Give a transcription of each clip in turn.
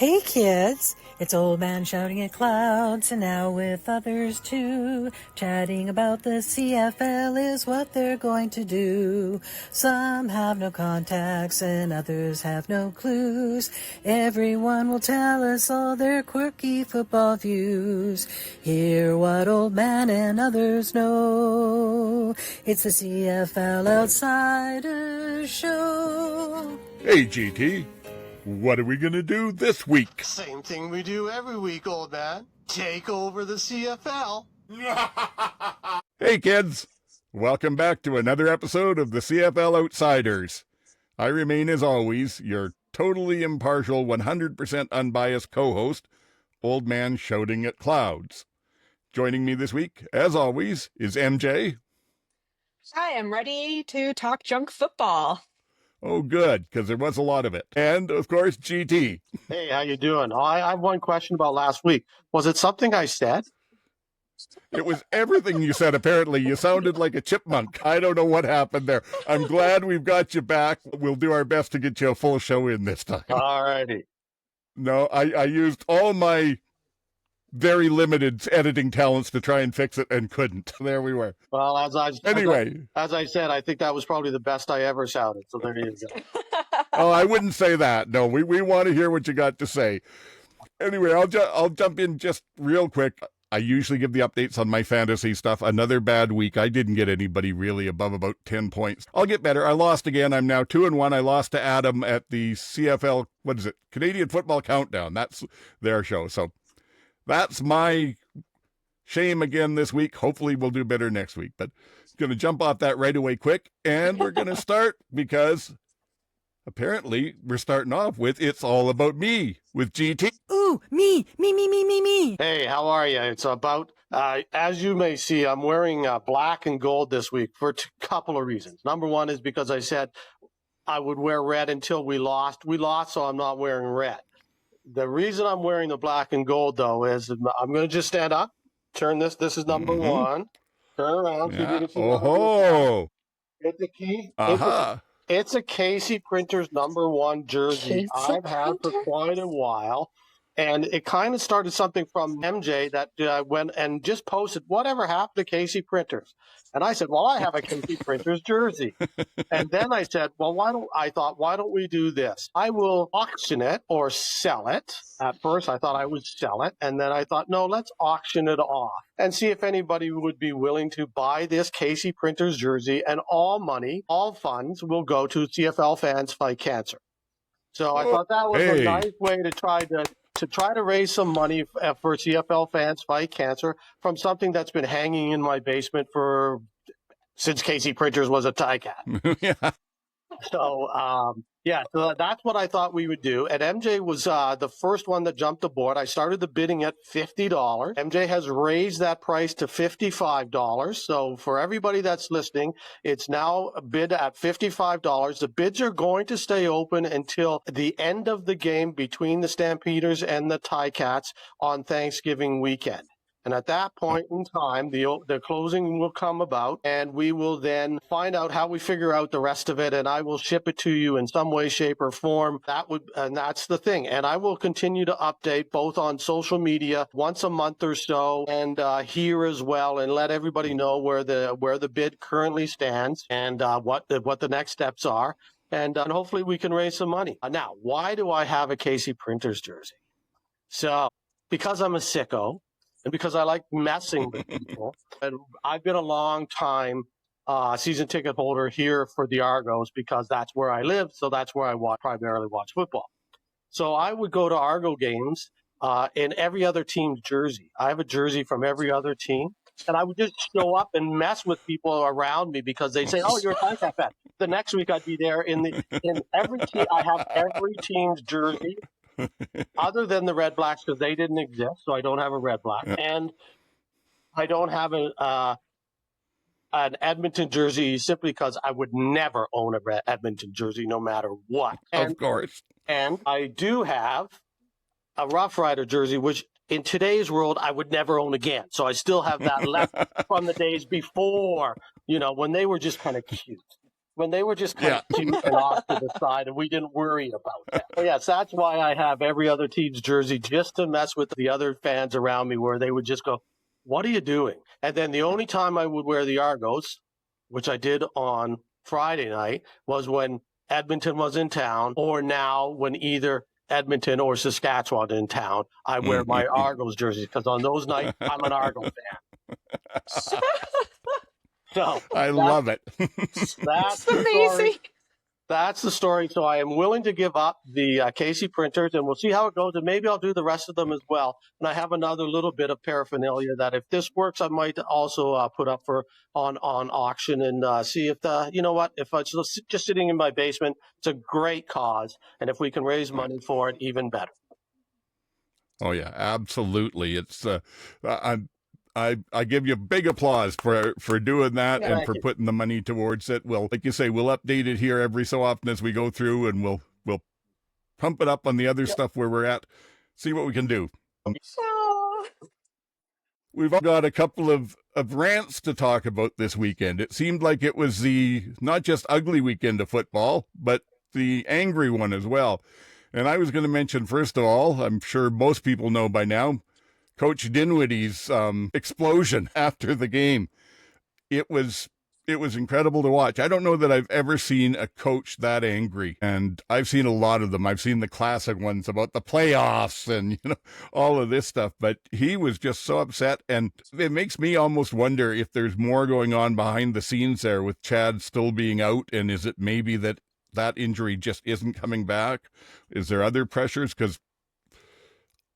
Hey kids, it's Old Man Shouting at Clouds, and now with others too. Chatting about the CFL is what they're going to do. Some have no contacts and others have no clues. Everyone will tell us all their quirky football views. Hear what Old Man and others know. It's the CFL Outsiders show. Hey GT, what are we going to do this week? Same thing we do every week, old man. Take over the CFL. Hey kids, welcome back to another episode of the CFL Outsiders. I remain, as always, your totally impartial, 100% unbiased co-host, Old Man Shouting at Clouds. Joining me this week, as always, is MJ. Hi, I'm ready to talk junk football. Oh, good, because there was a lot of it. And, of course, GT. Hey, how you doing? I have one question about last week. Was it something I said? It was everything you said, apparently. You sounded like a chipmunk. I don't know what happened there. I'm glad we've got you back. We'll do our best to get you a full show in this time. All righty. No, I used all my very limited editing talents to try and fix it and couldn't. There we were. Well, as I said, I think that was probably the best I ever sounded. So there you go. Oh, I wouldn't say that. No, we want to hear what you got to say. Anyway, I'll jump in just real quick. I usually give the updates on my fantasy stuff. Another bad week. I didn't get anybody really above about 10 points. I'll get better. I lost again. I'm now 2-1. I lost to Adam at the CFL, Canadian Football Countdown. That's their show. So that's my shame again this week. Hopefully we'll do better next week. But going to jump off that right away quick. And we're going to start because apparently we're starting off with It's All About Me with GT. Ooh, me. Hey, how are you? It's about, as you may see, I'm wearing black and gold this week for a couple of reasons. Number one is because I said I would wear red until we lost. We lost, so I'm not wearing red. The reason I'm wearing the black and gold, though, is I'm going to just stand up, turn this. This is number one. Turn around. Yeah. Oh, it's a key. uh-huh. It's a Casey Printers number one jersey I've had for quite a while. And it kind of started something from MJ that went and just posted, whatever happened to Casey Printers? And I said, well, I have a Casey Printers jersey. And then I said, well, why don't we do this? I will auction it or sell it. At first, I thought I would sell it. And then I thought, no, let's auction it off and see if anybody would be willing to buy this Casey Printers jersey. And all money, all funds will go to CFL Fans Fight Cancer. So I thought that was a nice way to try to raise some money for CFL Fans Fight Cancer from something that's been hanging in my basement since Casey Printers was a tie cat. Yeah. So that's what I thought we would do. And MJ was the first one that jumped aboard. I started the bidding at $50. MJ has raised that price to $55. So for everybody that's listening, it's now bid at $55. The bids are going to stay open until the end of the game between the Stampeders and the Ticats on Thanksgiving weekend. And at that point in time, the closing will come about, and we will then find out how we figure out the rest of it, and I will ship it to you in some way, shape, or form. And that's the thing. And I will continue to update both on social media once a month or so, and here as well, and let everybody know where the bid currently stands and what the next steps are, and hopefully we can raise some money. Now, why do I have a Casey Printers jersey? So, because I'm a sicko. And because I like messing with people, and I've been a long time season ticket holder here for the Argos because that's where I live, so that's where I primarily watch football. So I would go to Argo games in every other team's jersey. I have a jersey from every other team, and I would just show up and mess with people around me because they say, "Oh, you're a Ticat fan." The next week I'd be there in every team. I have every team's jersey. Other than the Red Blacks, because they didn't exist, so I don't have a Red Black, and I don't have an Edmonton jersey simply because I would never own a Edmonton jersey, no matter what. Of course. And I do have a Rough Rider jersey, which in today's world I would never own again. So I still have that left from the days before, when they were just kind of cute. when they were just kind of cute and off to the side and we didn't worry about that. But yes, that's why I have every other team's jersey, just to mess with the other fans around me, where they would just go, what are you doing? And then the only time I would wear the Argos, which I did on Friday night, was when Edmonton was in town, or now when either Edmonton or Saskatchewan in town, I wear my Argos jerseys, because on those nights, I'm an Argo fan. So I love it. That's amazing. Story. That's the story. So I am willing to give up the Casey printers, and we'll see how it goes. And maybe I'll do the rest of them as well. And I have another little bit of paraphernalia that, if this works, I might also put up for on auction and see if you know what, if it's just sitting in my basement, it's a great cause, and if we can raise money for it, even better. Oh yeah, absolutely. It's I give you big applause for doing that and for putting the money towards it. Well, like you say, we'll update it here every so often as we go through, and we'll pump it up on the other stuff where we're at, see what we can do. We've all got a couple of rants to talk about this weekend. It seemed like it was the not just ugly weekend of football, but the angry one as well. And I was going to mention, first of all, I'm sure most people know by now, Coach Dinwiddies' explosion after the game. It was incredible to watch. I don't know that I've ever seen a coach that angry, and I've seen a lot of them. I've seen the classic ones about the playoffs and all of this stuff, but he was just so upset, and it makes me almost wonder if there's more going on behind the scenes there with Chad still being out, and is it maybe that injury just isn't coming back? Is there other pressures? Because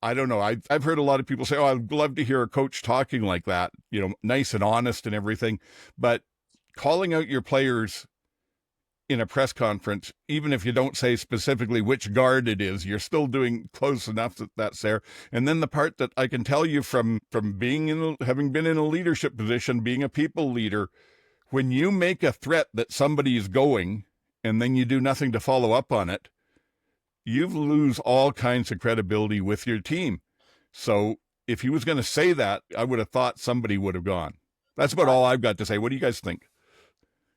I don't know. I've heard a lot of people say, oh, I'd love to hear a coach talking like that, nice and honest and everything. But calling out your players in a press conference, even if you don't say specifically which guard it is, you're still doing close enough that that's there. And then the part that I can tell you from being having been in a leadership position, being a people leader, when you make a threat that somebody is going and then you do nothing to follow up on it, you lose all kinds of credibility with your team. So if he was going to say that, I would have thought somebody would have gone. That's about all I've got to say. What do you guys think?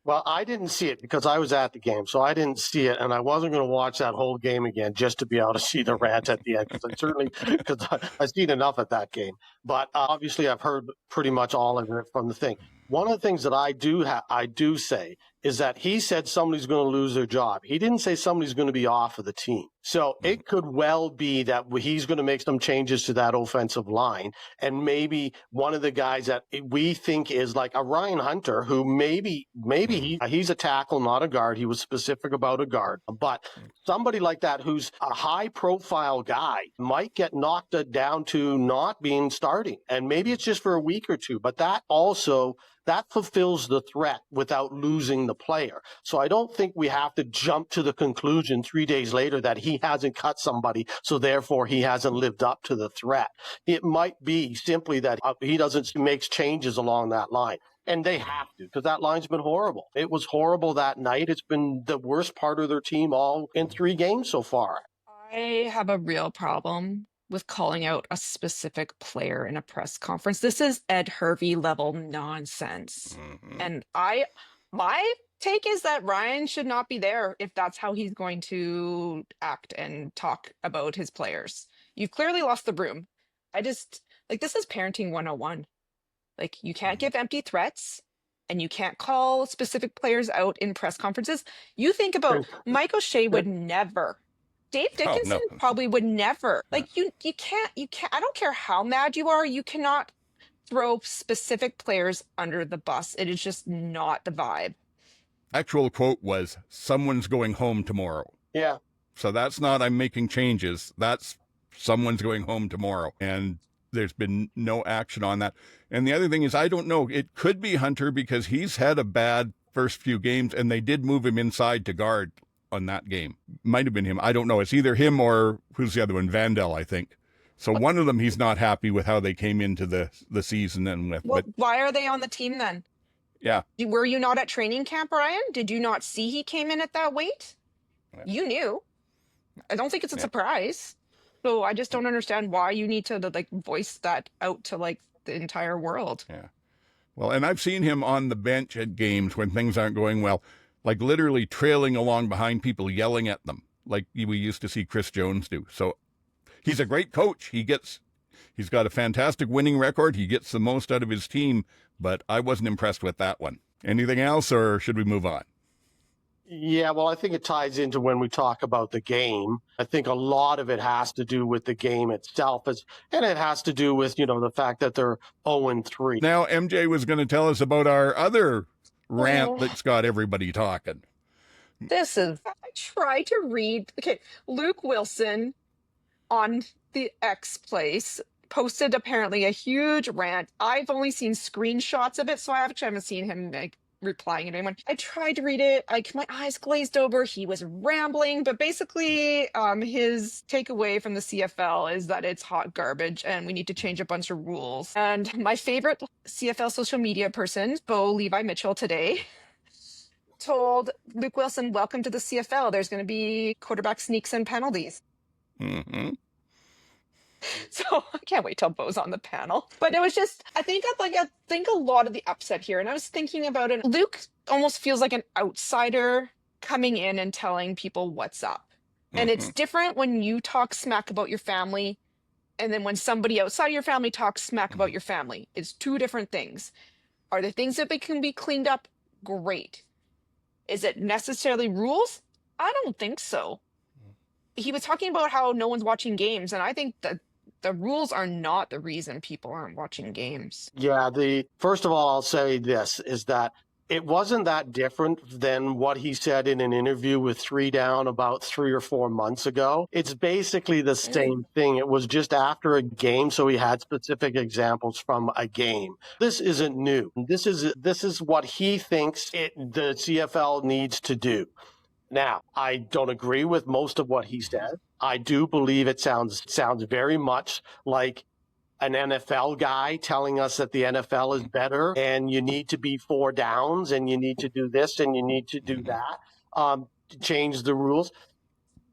Well, I didn't see it because I was at the game, so I didn't see it, and I wasn't going to watch that whole game again just to be able to see the rant at the end, because I've seen enough at that game. But obviously, I've heard pretty much all of it from the thing. One of the things that I do say is that he said somebody's going to lose their job. He didn't say somebody's going to be off of the team. So it could well be that he's going to make some changes to that offensive line. And maybe one of the guys that we think is like a Ryan Hunter, who maybe he's a tackle, not a guard. He was specific about a guard. But somebody like that who's a high-profile guy might get knocked down to not being starting. And maybe it's just for a week or two. But that fulfills the threat without losing the player. So I don't think we have to jump to the conclusion 3 days later that he hasn't cut somebody, so therefore he hasn't lived up to the threat. It might be simply that he doesn't make changes along that line. And they have to, because that line's been horrible. It was horrible that night. It's been the worst part of their team all in 3 games so far. I have a real problem with calling out a specific player in a press conference. This is Ed Hervey level nonsense. And my take is that Ryan should not be there if that's how he's going to act and talk about his players. You've clearly lost the room. This is parenting 101. You can't give empty threats, and you can't call specific players out in press conferences. You think about Mike O'Shea would never. Dave Dickinson probably would never. You can't, I don't care how mad you are, you cannot throw specific players under the bus. It is just not the vibe. Actual quote was, someone's going home tomorrow. Yeah. So that's not, I'm making changes. That's someone's going home tomorrow. And there's been no action on that. And the other thing is, I don't know, it could be Hunter because he's had a bad first few games and they did move him inside to guard on that game. Might have been him. I don't know. It's either him or who's the other one? Vandal, I think. So one of them, he's not happy with how they came into the season and with. Well, why are they on the team then? Yeah. Were you not at training camp, Ryan? Did you not see he came in at that weight? Yeah. You knew. I don't think it's a surprise. So I just don't understand why you need to voice that out to the entire world. Yeah. Well, and I've seen him on the bench at games when things aren't going well. like literally trailing along behind people, yelling at them, like we used to see Chris Jones do. So he's a great coach. He's got a fantastic winning record. He gets the most out of his team, but I wasn't impressed with that one. Anything else, or should we move on? Yeah, well, I think it ties into when we talk about the game. I think a lot of it has to do with the game itself, and it has to do with, the fact that they're 0-3. Now, MJ was going to tell us about our other rant that's got everybody talking. I try to read. Okay, Luke Wilson on the X place posted apparently a huge rant. I've only seen screenshots of it, so I haven't seen him replying to anyone. I tried to read it. My eyes glazed over. He was rambling, but basically, his takeaway from the CFL is that it's hot garbage and we need to change a bunch of rules. And my favorite CFL social media person, Bo Levi Mitchell, today told Luke Wilson, "Welcome to the CFL. There's going to be quarterback sneaks and penalties." Mm-hmm. So I can't wait till Bo's on the panel. But it was just, I think a lot of the upset here, and I was thinking about it. Luke almost feels like an outsider coming in and telling people what's up. And it's different when you talk smack about your family, and then when somebody outside your family talks smack about your family. It's two different things. Are there things that can be cleaned up? Great. Is it necessarily rules? I don't think so. He was talking about how no one's watching games, and I think that the rules are not the reason people aren't watching games. Yeah, first of all, I'll say this, is that it wasn't that different than what he said in an interview with 3 Down about 3 or 4 months ago. It's basically the same thing. It was just after a game, so he had specific examples from a game. This isn't new. This is what he thinks the CFL needs to do. Now, I don't agree with most of what he said. I do believe it sounds very much like an NFL guy telling us that the NFL is better and you need to be 4 downs and you need to do this and you need to do that to change the rules.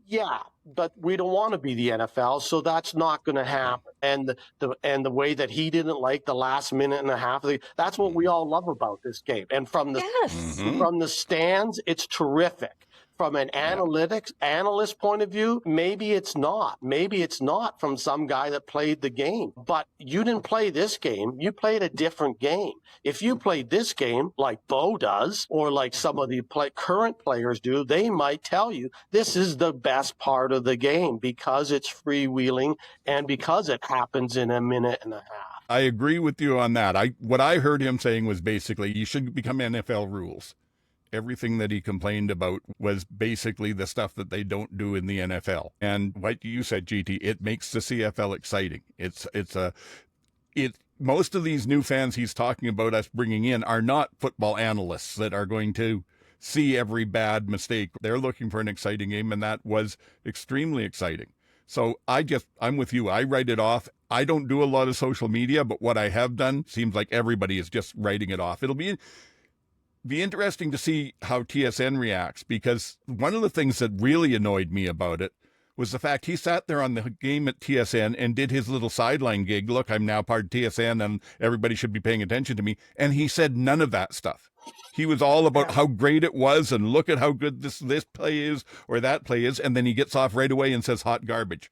Yeah, but we don't want to be the NFL, so that's not going to happen. And the way that he didn't like the last minute and a half, that's what we all love about this game. And from the stands, it's terrific. From an analyst point of view, maybe it's not. Maybe it's not from some guy that played the game. But you didn't play this game. You played a different game. If you played this game like Bo does, or like some of the current players do, they might tell you this is the best part of the game because it's freewheeling and because it happens in a minute and a half. I agree with you on that. What I heard him saying was basically you should become NFL rules. Everything that he complained about was basically the stuff that they don't do in the NFL. And like you said, GT, it makes the CFL exciting. Most of these new fans he's talking about us bringing in are not football analysts that are going to see every bad mistake. They're looking for an exciting game, and that was extremely exciting. So I'm with you. I write it off. I don't do a lot of social media, but what I have done seems like everybody is just writing it off. It'll be interesting to see how TSN reacts, because one of the things that really annoyed me about it was the fact he sat there on the game at TSN and did his little sideline gig. Look, I'm now part of TSN and everybody should be paying attention to me. And he said none of that stuff. He was all about how great it was and look at how good this play is or that play is. And then he gets off right away and says hot garbage.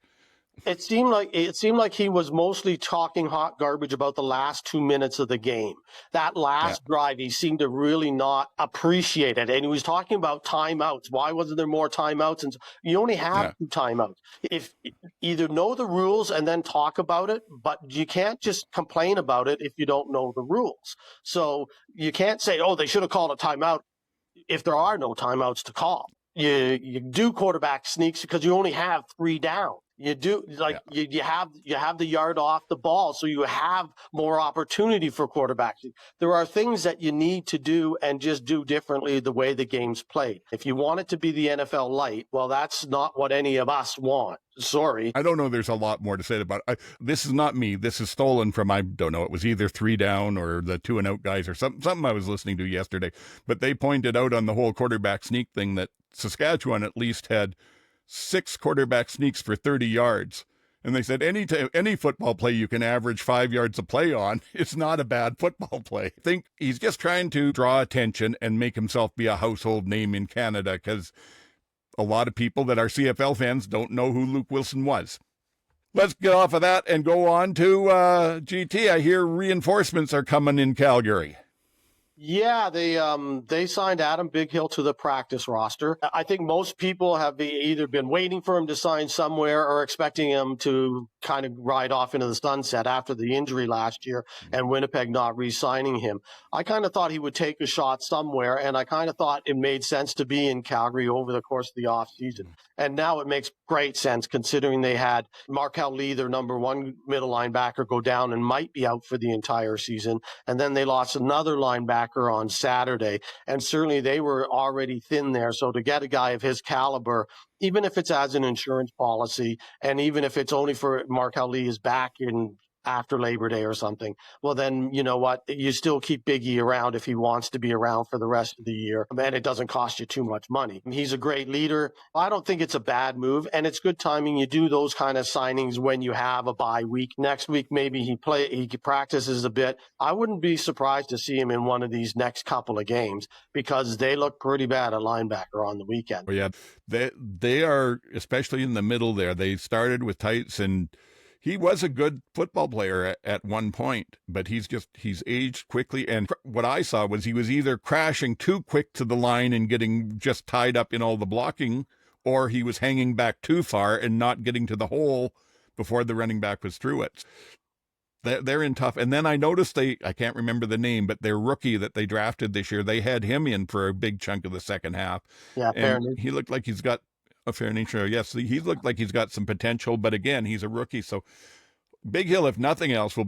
It seemed like he was mostly talking hot garbage about the last 2 minutes of the game. That last drive, he seemed to really not appreciate it. And he was talking about timeouts. Why wasn't there more timeouts? And you only have 2 timeouts. If either know the rules and then talk about it, but you can't just complain about it if you don't know the rules. So you can't say, oh, they should have called a timeout if there are no timeouts to call. You do quarterback sneaks because you only have 3 down. You do you have the yard off the ball, so you have more opportunity for quarterbacks. There are things that you need to do and just do differently the way the game's played. If you want it to be the NFL light, well, that's not what any of us want. Sorry. I don't know. There's a lot more to say about it. This is not me. This is stolen from, I don't know, it was either 3 Down or the 2 and Out guys or something I was listening to yesterday. But they pointed out on the whole quarterback sneak thing that Saskatchewan at least had 6 quarterback sneaks for 30 yards. And they said any football play you can average 5 yards a play on, it's not a bad football play. I think he's just trying to draw attention and make himself be a household name in Canada, because a lot of people that are CFL fans don't know who Luke Wilson was. Let's get off of that and go on to GT. I hear reinforcements are coming in Calgary. Yeah, they signed Adam Bighill to the practice roster. I think most people have either been waiting for him to sign somewhere or expecting him to kind of ride off into the sunset after the injury last year and Winnipeg not re-signing him. I kind of thought he would take a shot somewhere, and I kind of thought it made sense to be in Calgary over the course of the offseason. And now it makes great sense considering they had Markel Lee, their number one middle linebacker, go down and might be out for the entire season. And then they lost another linebacker on Saturday, and certainly they were already thin there. So to get a guy of his caliber, even if it's as an insurance policy, and even if it's only for Markel Lee is back in after Labor Day or something, well, then you know what? You still keep Biggie around if he wants to be around for the rest of the year, and it doesn't cost you too much money. He's a great leader. I don't think it's a bad move, and it's good timing. You do those kind of signings when you have a bye week. Next week, maybe he practices a bit. I wouldn't be surprised to see him in one of these next couple of games, because they look pretty bad at linebacker on the weekend. Yeah, they are, especially in the middle there. They started with Tights, and he was a good football player at one point, but he's aged quickly. And what I saw was he was either crashing too quick to the line and getting just tied up in all the blocking, or he was hanging back too far and not getting to the hole before the running back was through it. They're in tough. And then I noticed I can't remember the name, but their rookie that they drafted this year, they had him in for a big chunk of the second half. Yeah, and he looked like he's got a fair nature. Yes, he looked like he's got some potential, but again, he's a rookie. So Bighill, if nothing else, will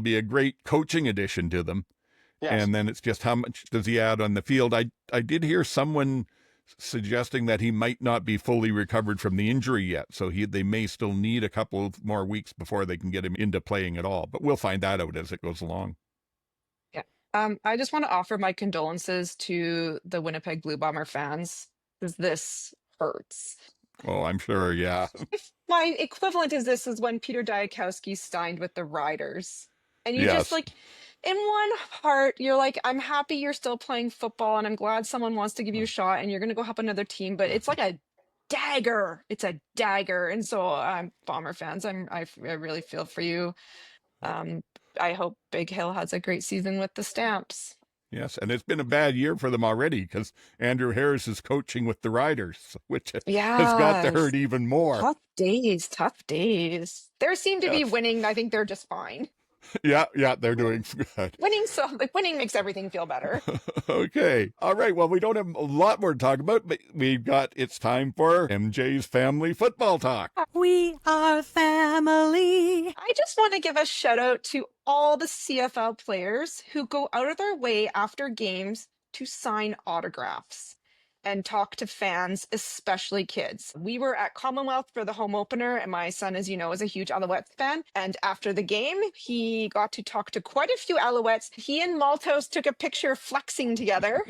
be a great coaching addition to them. Yes. And then it's just how much does he add on the field. I did hear someone suggesting that he might not be fully recovered from the injury yet, so they may still need a couple of more weeks before they can get him into playing at all. But we'll find that out as it goes along. Yeah. I just want to offer my condolences to the Winnipeg Blue Bomber fans, because this hurts. Oh, I'm sure, yeah. My equivalent is when Peter Diakowski signed with the Riders. And you Yes. just in one heart, you're like, I'm happy you're still playing football, and I'm glad someone wants to give you a shot, and you're going to go help another team. But it's like a dagger. It's a dagger. And so Bomber fans, I really feel for you. I hope Big Hill has a great season with the Stamps. Yes, and it's been a bad year for them already, because Andrew Harris is coaching with the Riders, which has got to hurt even more. Tough days. They seem to be winning. I think they're just fine. Yeah, they're doing good. Winning makes everything feel better. Okay. All right. Well, we don't have a lot more to talk about, but it's time for MJ's Family Football Talk. We are family. I just want to give a shout out to all the CFL players who go out of their way after games to sign autographs and talk to fans, especially kids. We were at Commonwealth for the home opener, and my son, as you know, is a huge Alouettes fan. And after the game, he got to talk to quite a few Alouettes. He and Maltos took a picture flexing together.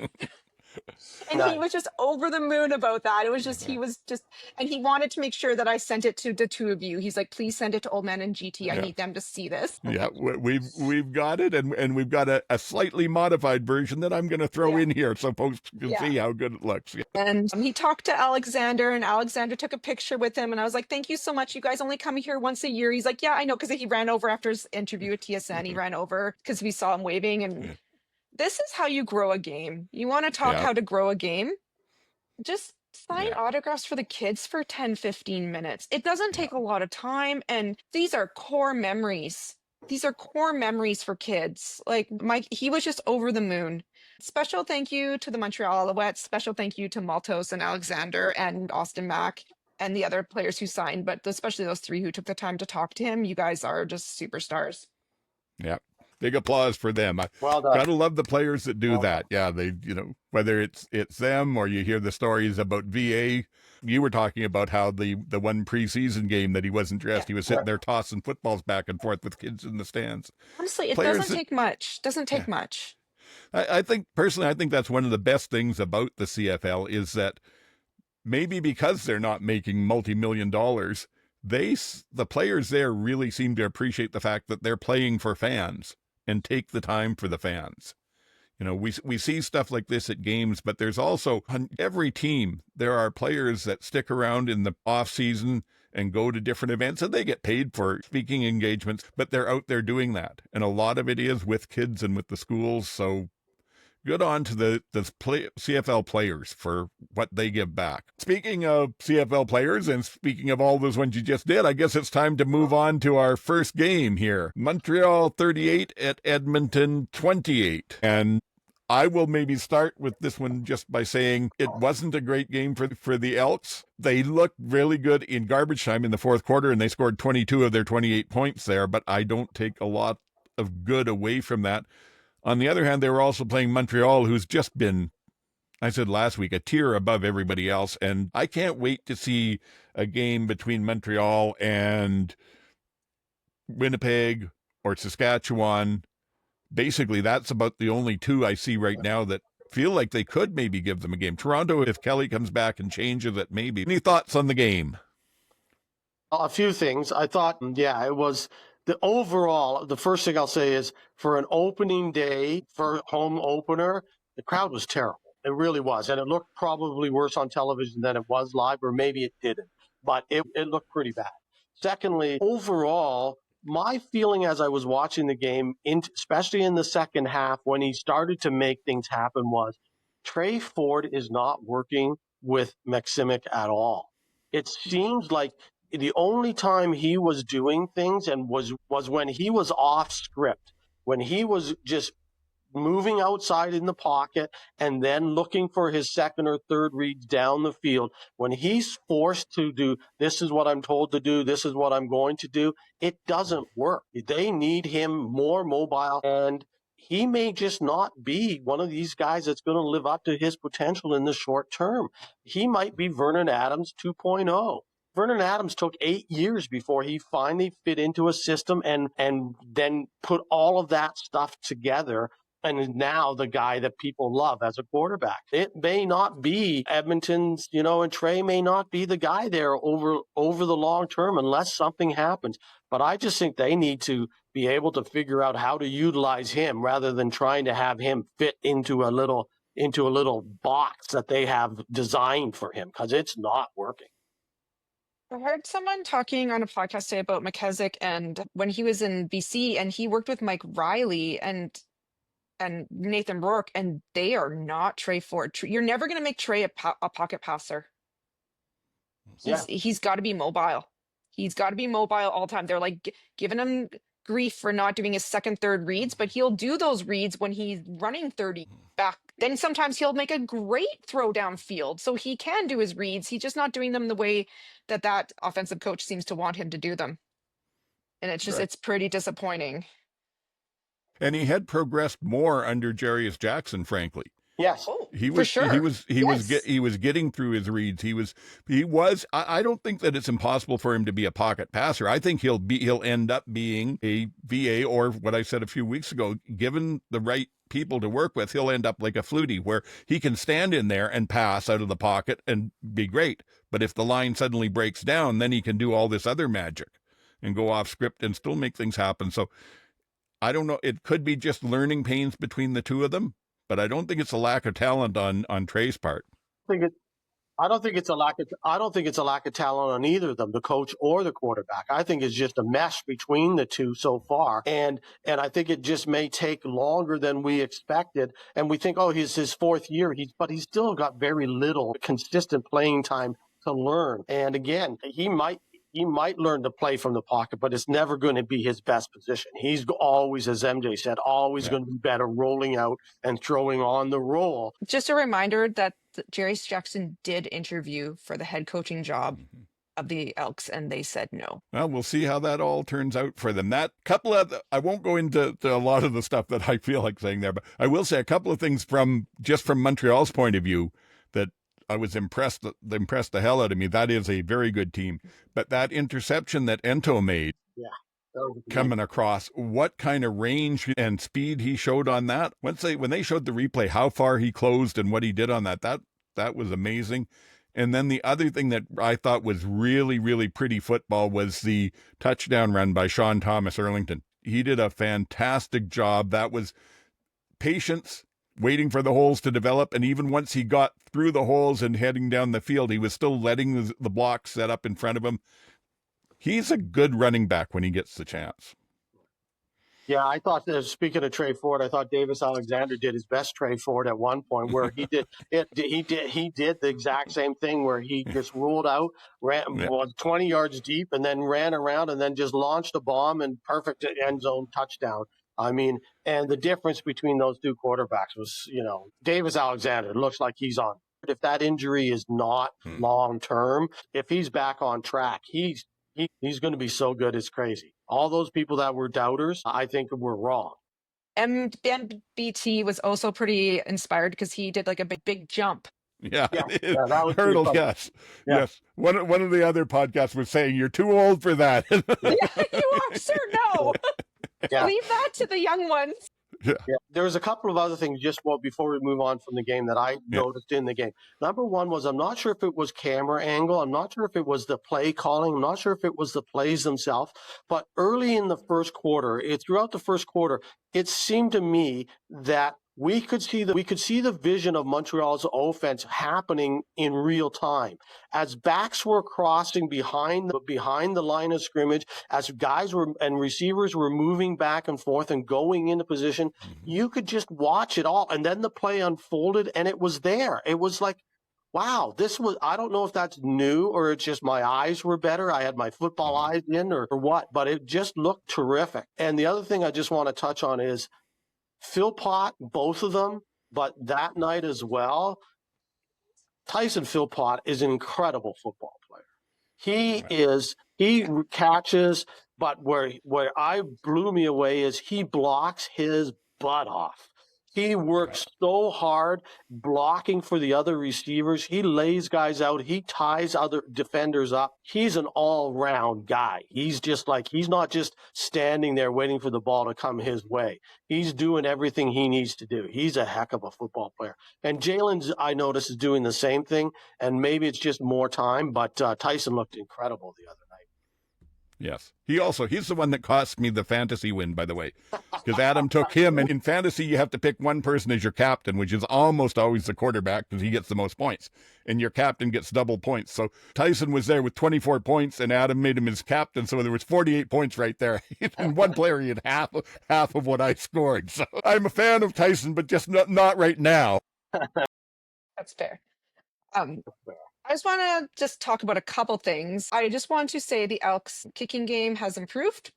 And he was just over the moon about that. And he wanted to make sure that I sent it to the two of you. He's like, please send it to Old Man and GT. I need them to see this. Yeah, we've got it, and we've got a slightly modified version that I'm going to throw in here so folks can see how good it looks. Yeah. And he talked to Alexander, and Alexander took a picture with him. And I was like, thank you so much. You guys only come here once a year. He's like, yeah, I know, because he ran over after his interview with TSN. He ran over because we saw him waving. And this is how you grow a game. You want to talk how to grow a game? Just sign autographs for the kids for 10, 15 minutes. It doesn't take a lot of time. And these are core memories. These are core memories for kids. Like he was just over the moon. Special thank you to the Montreal Alouettes. Special thank you to Maltos and Alexander and Austin Mack and the other players who signed, but especially those three who took the time to talk to him. You guys are just superstars. Yeah. Big applause for them. Well done. Gotta love the players that do that. Yeah, they, whether it's them or you hear the stories about VA. You were talking about how the one preseason game that he wasn't dressed, he was sitting there tossing footballs back and forth with kids in the stands. Honestly, it doesn't take much. Doesn't take much. I think that's one of the best things about the CFL is that maybe because they're not making multi-million dollars, the players there really seem to appreciate the fact that they're playing for fans and take the time for the fans. You know, we see stuff like this at games, but there's also on every team, there are players that stick around in the off season and go to different events, and they get paid for speaking engagements, but they're out there doing that. And a lot of it is with kids and with the schools. So good on to the CFL players for what they give back. Speaking of CFL players and speaking of all those ones you just did, I guess it's time to move on to our first game here. Montreal 38 at Edmonton 28. And I will maybe start with this one just by saying it wasn't a great game for the Elks. They looked really good in garbage time in the fourth quarter, and they scored 22 of their 28 points there, but I don't take a lot of good away from that. On the other hand, they were also playing Montreal, who's just been, I said last week, a tier above everybody else, and I can't wait to see a game between Montreal and Winnipeg or Saskatchewan. Basically, that's about the only two I see right now that feel like they could maybe give them a game. Toronto, if Kelly comes back and changes it, maybe. Any thoughts on the game? A few things. I thought, it was the overall, the first thing I'll say is for an opening day, for home opener, the crowd was terrible. It really was. And it looked probably worse on television than it was live, or maybe it didn't. But it looked pretty bad. Secondly, overall, my feeling as I was watching the game, especially in the second half, when he started to make things happen, was Trey Ford is not working with Maximic at all. It seems like the only time he was doing things and was when he was off script, when he was just moving outside in the pocket and then looking for his second or third reads down the field. When he's forced to do, this is what I'm told to do, this is what I'm going to do, it doesn't work. They need him more mobile, and he may just not be one of these guys that's going to live up to his potential in the short term. He might be Vernon Adams 2.0. Vernon Adams took 8 years before he finally fit into a system and then put all of that stuff together, and is now the guy that people love as a quarterback. It may not be Edmonton's, and Trey may not be the guy there over the long term unless something happens. But I just think they need to be able to figure out how to utilize him rather than trying to have him fit into a little box that they have designed for him, because it's not working. I heard someone talking on a podcast today about McKessick and when he was in BC, and he worked with Mike Riley and Nathan Rourke, and they are not Trey Ford. You're never going to make Trey a pocket passer. He's got to be mobile. He's got to be mobile all the time. They're like giving him grief for not doing his second, third reads, but he'll do those reads when he's running 30 back. Then sometimes he'll make a great throw downfield. So he can do his reads. He's just not doing them the way that offensive coach seems to want him to do them. And it's just, It's pretty disappointing. And he had progressed more under Jarius Jackson, frankly. Yes. He was, for sure. He was getting through his reads. I don't think that it's impossible for him to be a pocket passer. I think he'll end up being a VA, or what I said a few weeks ago, given the right people to work with, he'll end up like a Flutie, where he can stand in there and pass out of the pocket and be great. But if the line suddenly breaks down, then he can do all this other magic and go off script and still make things happen. So I don't know. It could be just learning pains between the two of them, but I don't think it's a lack of talent on Trey's part. I don't think it's a lack of talent on either of them, the coach or the quarterback. I think it's just a mesh between the two so far, and I think it just may take longer than we expected. And we think, he's his fourth year, but he's still got very little consistent playing time to learn. And again, he might learn to play from the pocket, but it's never going to be his best position. He's always, as MJ said, going to be better rolling out and throwing on the roll. Just a reminder that Jarius Jackson did interview for the head coaching job of the Elks, and they said no. Well, we'll see how that all turns out for them. I won't go into a lot of the stuff that I feel like saying there, but I will say a couple of things from Montreal's point of view that I was impressed the hell out of me. That is a very good team. But that interception that Ento made, coming across, what kind of range and speed he showed on that. When they showed the replay, how far he closed and what he did on that was amazing. And then the other thing that I thought was really, really pretty football was the touchdown run by Sean Thomas Erlington. He did a fantastic job. That was patience, waiting for the holes to develop. And even once he got through the holes and heading down the field, he was still letting the blocks set up in front of him. He's a good running back when he gets the chance. Yeah, I thought, speaking of Trey Ford, I thought Davis Alexander did his best Trey Ford at one point, where he did the exact same thing, where he just ruled out, was 20 yards deep, and then ran around and then just launched a bomb and perfect end zone touchdown. I mean, and the difference between those two quarterbacks was, Davis Alexander looks like he's on. If that injury is not long term, if he's back on track, he's going to be so good, it's crazy. All those people that were doubters, I think, were wrong. MBT was also pretty inspired because he did like a big jump. Yeah, that was hurdle. Yes. One of the other podcasts was saying you're too old for that. Yeah, you are, sir. No, leave that to the young ones. Yeah. There was a couple of other things before we move on from the game that I noticed in the game. Number one was, I'm not sure if it was camera angle. I'm not sure if it was the play calling. I'm not sure if it was the plays themselves. But early in the first quarter, throughout the first quarter, it seemed to me that we could see the vision of Montreal's offense happening in real time as backs were crossing behind the line of scrimmage, as guys and receivers were moving back and forth and going into position. You could just watch it all, and then the play unfolded, and it was there. It was like, wow, I don't know if that's new or it's just my eyes were better. I had my football eyes in or what, but it just looked terrific. And the other thing I just want to touch on is Philpott, both of them, but that night as well, Tyson Philpott is an incredible football player. He catches, but where I blew me away is he blocks his butt off. He works so hard blocking for the other receivers. He lays guys out. He ties other defenders up. He's an all-round guy. He's not just standing there waiting for the ball to come his way. He's doing everything he needs to do. He's a heck of a football player. And Jalen's, I noticed, is doing the same thing, and maybe it's just more time, but Tyson looked incredible the other night. Yes. He's the one that cost me the fantasy win, by the way, because Adam took him. And in fantasy, you have to pick one person as your captain, which is almost always the quarterback because he gets the most points. And your captain gets double points. So Tyson was there with 24 points and Adam made him his captain. So there was 48 points right there. And one player, he had half of what I scored. So I'm a fan of Tyson, but just not right now. That's fair. I just want to talk about a couple things. I just want to say the Elks kicking game has improved.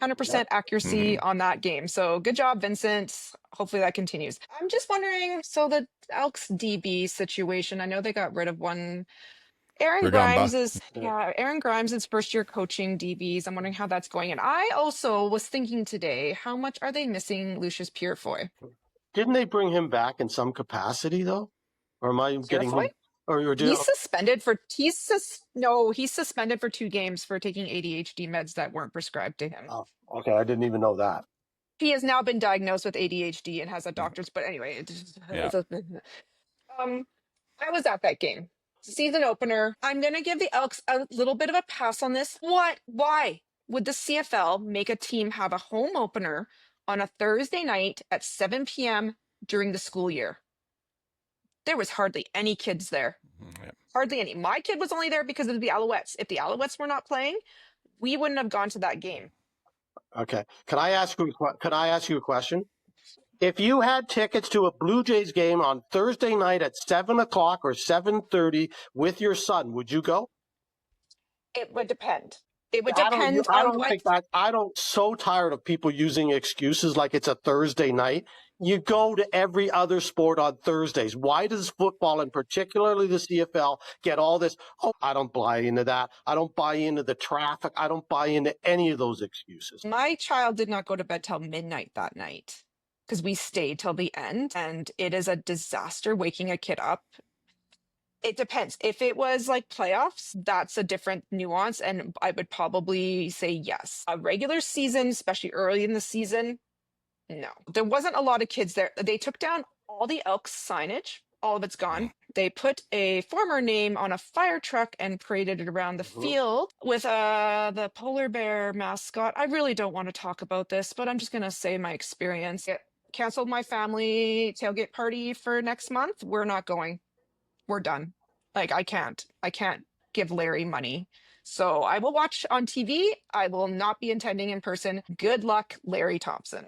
100% accuracy on that game. So good job, Vincent. Hopefully that continues. I'm just wondering, so the Elks DB situation, I know they got rid of one. Aaron Grimes is first year coaching DBs. I'm wondering how that's going. And I also was thinking today, how much are they missing Lucius Purefoy? Didn't they bring him back in some capacity though? Or am I getting him? He's suspended for 2 games for taking ADHD meds that weren't prescribed to him. Oh, okay. I didn't even know that. He has now been diagnosed with ADHD and has a doctor's. But anyway, I was at that game, season opener. I'm gonna give the Elks a little bit of a pass on this. Why would the CFL make a team have a home opener on a Thursday night at 7 p.m. during the school year? There was hardly any kids there. Hardly any. My kid was only there because of the Alouettes. If the Alouettes were not playing, we wouldn't have gone to that game. Okay. Can I ask you a question? If you had tickets to a Blue Jays game on Thursday night at 7 o'clock or 7:30 with your son, would you go? It would depend. It would depend on what. I'm so tired of people using excuses like it's a Thursday night. You go to every other sport on Thursdays. Why does football, and particularly the CFL, get all this? Oh, I don't buy into that. I don't buy into the traffic. I don't buy into any of those excuses. My child did not go to bed till midnight that night because we stayed till the end, and it is a disaster waking a kid up. It depends. If it was like playoffs, that's a different nuance, and I would probably say yes. A regular season, especially early in the season, no. There wasn't a lot of kids there. They took down all the Elks signage. All of it's gone. They put a former name on a fire truck and paraded it around the field with the polar bear mascot. I really don't want to talk about this, but I'm just going to say my experience. It canceled my family tailgate party for next month. We're not going. We're done. Like, I can't give Larry money. So I will watch on TV. I will not be attending in person. Good luck, Larry Thompson.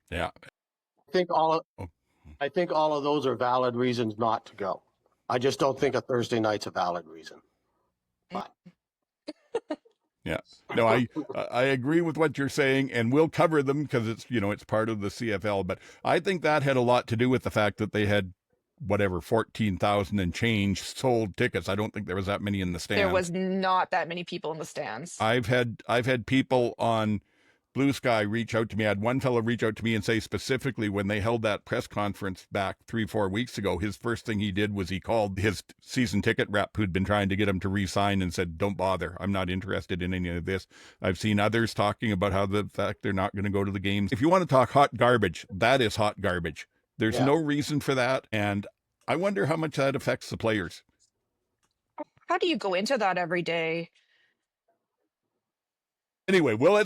Yeah. I think all of those are valid reasons not to go. I just don't think a Thursday night's a valid reason. But Yeah. No, I agree with what you're saying, and we'll cover them because it's, it's part of the CFL. But I think that had a lot to do with the fact that they had 14,000 and change sold tickets. I don't think there was that many in the stands. There was not that many people in the stands. I've had people on Blue Sky reach out to me. I had one fellow reach out to me and say specifically when they held that press conference back 3-4 weeks ago, his first thing he did was he called his season ticket rep who'd been trying to get him to re-sign and said, "Don't bother. I'm not interested in any of this." I've seen others talking about how the fact they're not going to go to the games. If you want to talk hot garbage, that is hot garbage. There's no reason for that. And I wonder how much that affects the players. How do you go into that every day? Anyway, well, I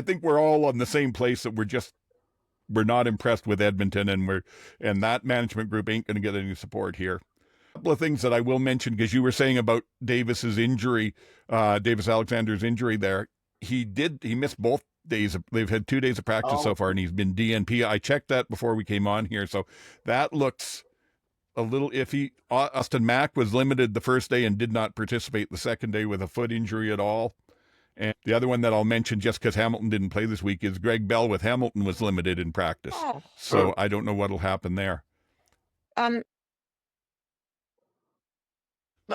think we're all on the same place that we're not impressed with Edmonton, and that management group ain't going to get any support here. A couple of things that I will mention, because you were saying about Davis's injury, Davis Alexander's injury there. He missed both days. They've had 2 days of practice so far, and he's been DNP. I checked that before we came on here, so that looks a little iffy. Austin Mack was limited the first day and did not participate the second day with a foot injury at all. And the other one that I'll mention, just because Hamilton didn't play this week, is Greg Bell with Hamilton was limited in practice. So I don't know what'll happen there.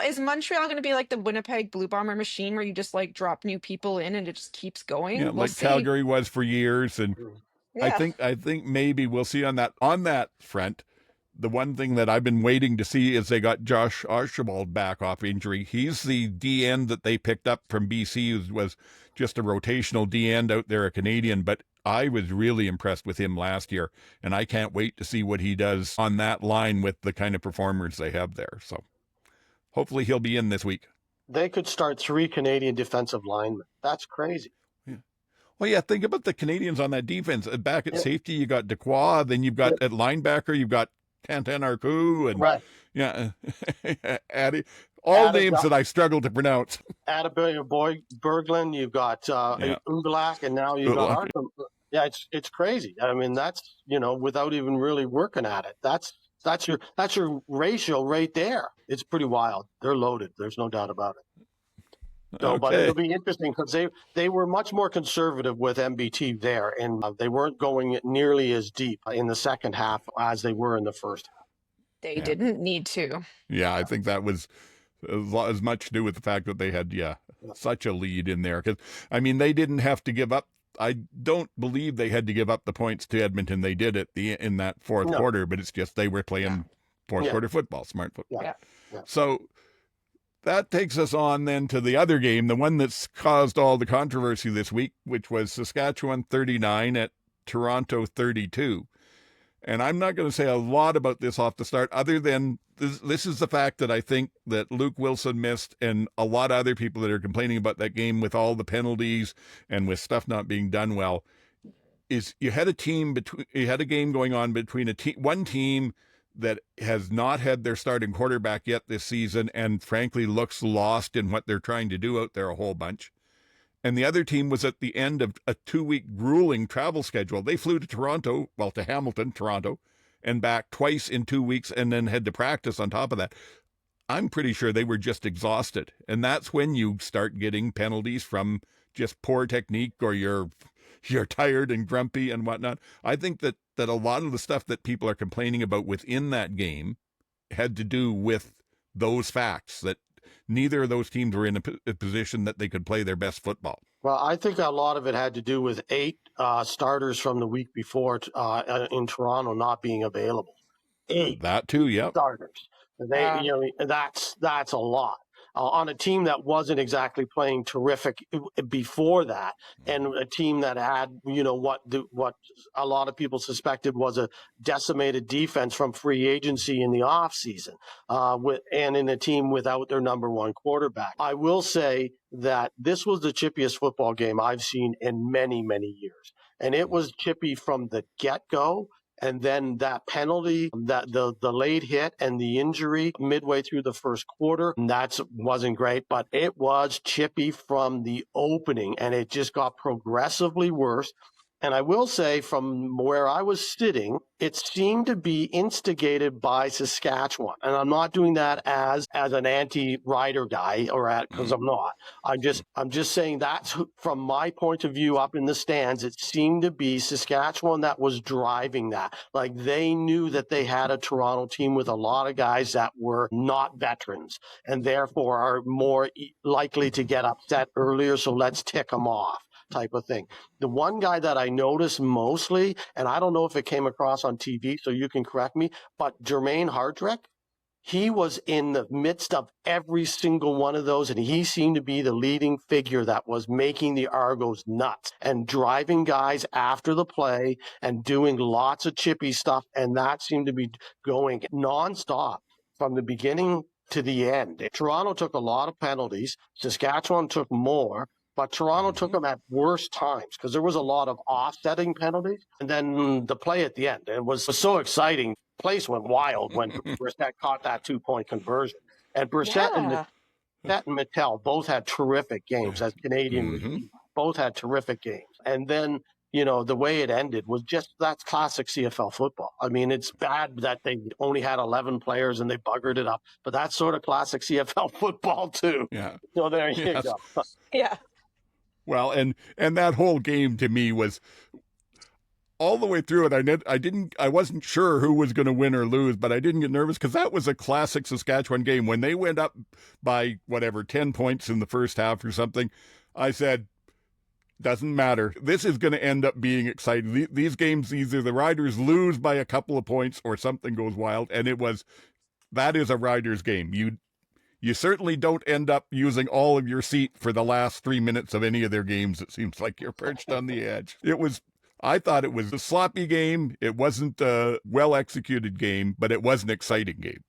Is Montreal going to be like the Winnipeg Blue Bomber machine where you just like drop new people in and it just keeps going? Yeah, like Calgary was for years. And I think maybe we'll see on that front. The one thing that I've been waiting to see is they got Josh Archibald back off injury. He's the D-end that they picked up from BC, who was just a rotational D-end out there, a Canadian. But I was really impressed with him last year, and I can't wait to see what he does on that line with the kind of performers they have there. So hopefully he'll be in this week. They could start 3 Canadian defensive linemen. That's crazy. Well, yeah, think about the Canadians on that defense. Back at safety, you got Dequoy. Then you've got at linebacker, you've got Tantan Arku, and all names that I struggle to pronounce. Boy Berglund, you've got Uglak, and now you've got Arkham. Yeah, it's crazy. I mean, that's without even really working at it. That's your ratio right there. It's pretty wild. They're loaded. There's no doubt about it. So, but it'll be interesting because they were much more conservative with MBT there, and they weren't going nearly as deep in the second half as they were in the first half. They didn't need to. Yeah, I think that was as much to do with the fact that they had such a lead in there. Because they didn't have to give up. I don't believe they had to give up the points to Edmonton. They did in that fourth quarter, but it's just they were playing fourth quarter football, smart football. Yeah. So that takes us on then to the other game, the one that's caused all the controversy this week, which was Saskatchewan 39 at Toronto 32. And I'm not going to say a lot about this off the start, other than this is the fact that I think that Luke Wilson missed, and a lot of other people that are complaining about that game with all the penalties and with stuff not being done well, is you had a game going on between one team that has not had their starting quarterback yet this season and frankly looks lost in what they're trying to do out there a whole bunch. And the other team was at the end of a 2-week grueling travel schedule. They flew to Hamilton, Toronto, and back twice in 2 weeks and then had to practice on top of that. I'm pretty sure they were just exhausted. And that's when you start getting penalties from just poor technique or you're tired and grumpy and whatnot. I think that a lot of the stuff that people are complaining about within that game had to do with those facts, that neither of those teams were in a position that they could play their best football. Well, I think a lot of it had to do with 8 starters from the week before in Toronto not being available. 8. That too, yeah. Starters. That's a lot. on a team that wasn't exactly playing terrific before that, and a team that had, what a lot of people suspected was a decimated defense from free agency in the offseason, and in a team without their number one quarterback. I will say that this was the chippiest football game I've seen in many, many years. And it was chippy from the get-go. And then that penalty, that the late hit and the injury midway through the first quarter, that wasn't great, but it was chippy from the opening, and it just got progressively worse. And I will say, from where I was sitting, it seemed to be instigated by Saskatchewan. And I'm not doing that as an anti-rider guy, because I'm not. I'm just saying that's from my point of view up in the stands. It seemed to be Saskatchewan that was driving that. Like, they knew that they had a Toronto team with a lot of guys that were not veterans and therefore are more likely to get upset earlier. So let's tick them off, type of thing. The one guy that I noticed mostly, and I don't know if it came across on TV, so you can correct me, but Jermaine Hardrick, he was in the midst of every single one of those, and he seemed to be the leading figure that was making the Argos nuts and driving guys after the play and doing lots of chippy stuff, and that seemed to be going nonstop from the beginning to the end. Toronto took a lot of penalties. Saskatchewan took more. But Toronto took them at worse times because there was a lot of offsetting penalties. And then the play at the end, it was so exciting. The place went wild when Brissett caught that 2-point conversion. And Brissett and Mattel both had terrific games as Canadian. Both had terrific games. And then, the way it ended was that's classic CFL football. I mean, it's bad that they only had 11 players and they buggered it up. But that's sort of classic CFL football too. Yeah. So there you go. Yeah. Well, and that whole game to me was all the way through it. I wasn't sure who was going to win or lose, but I didn't get nervous because that was a classic Saskatchewan game. When they went up by 10 points in the first half or something, I said, doesn't matter. This is going to end up being exciting. These games, either the Riders lose by a couple of points or something goes wild. And that is a Riders game. You certainly don't end up using all of your seat for the last 3 minutes of any of their games. It seems like you're perched on the edge. I thought it was a sloppy game. It wasn't a well-executed game, but it was an exciting game.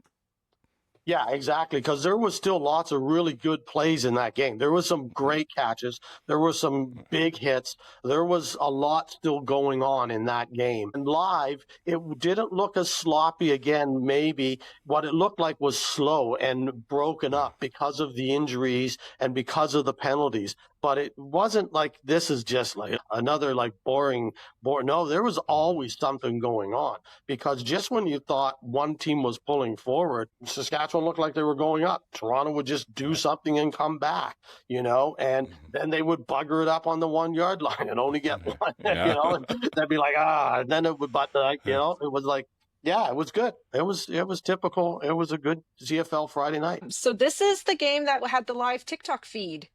Yeah, exactly. Because there was still lots of really good plays in that game. There was some great catches. There were some big hits. There was a lot still going on in that game. And live, it didn't look as sloppy again. Maybe what it looked like was slow and broken up because of the injuries and because of the penalties. But it wasn't like this is just like another boring. No, there was always something going on, because just when you thought one team was pulling forward, Saskatchewan looked like they were going up. Toronto would just do something and come back, and then they would bugger it up on the 1 yard line and only get one, and they'd be like, and then it would, it was like, yeah, it was good. It was typical. It was a good CFL Friday night. So this is the game that had the live TikTok feed.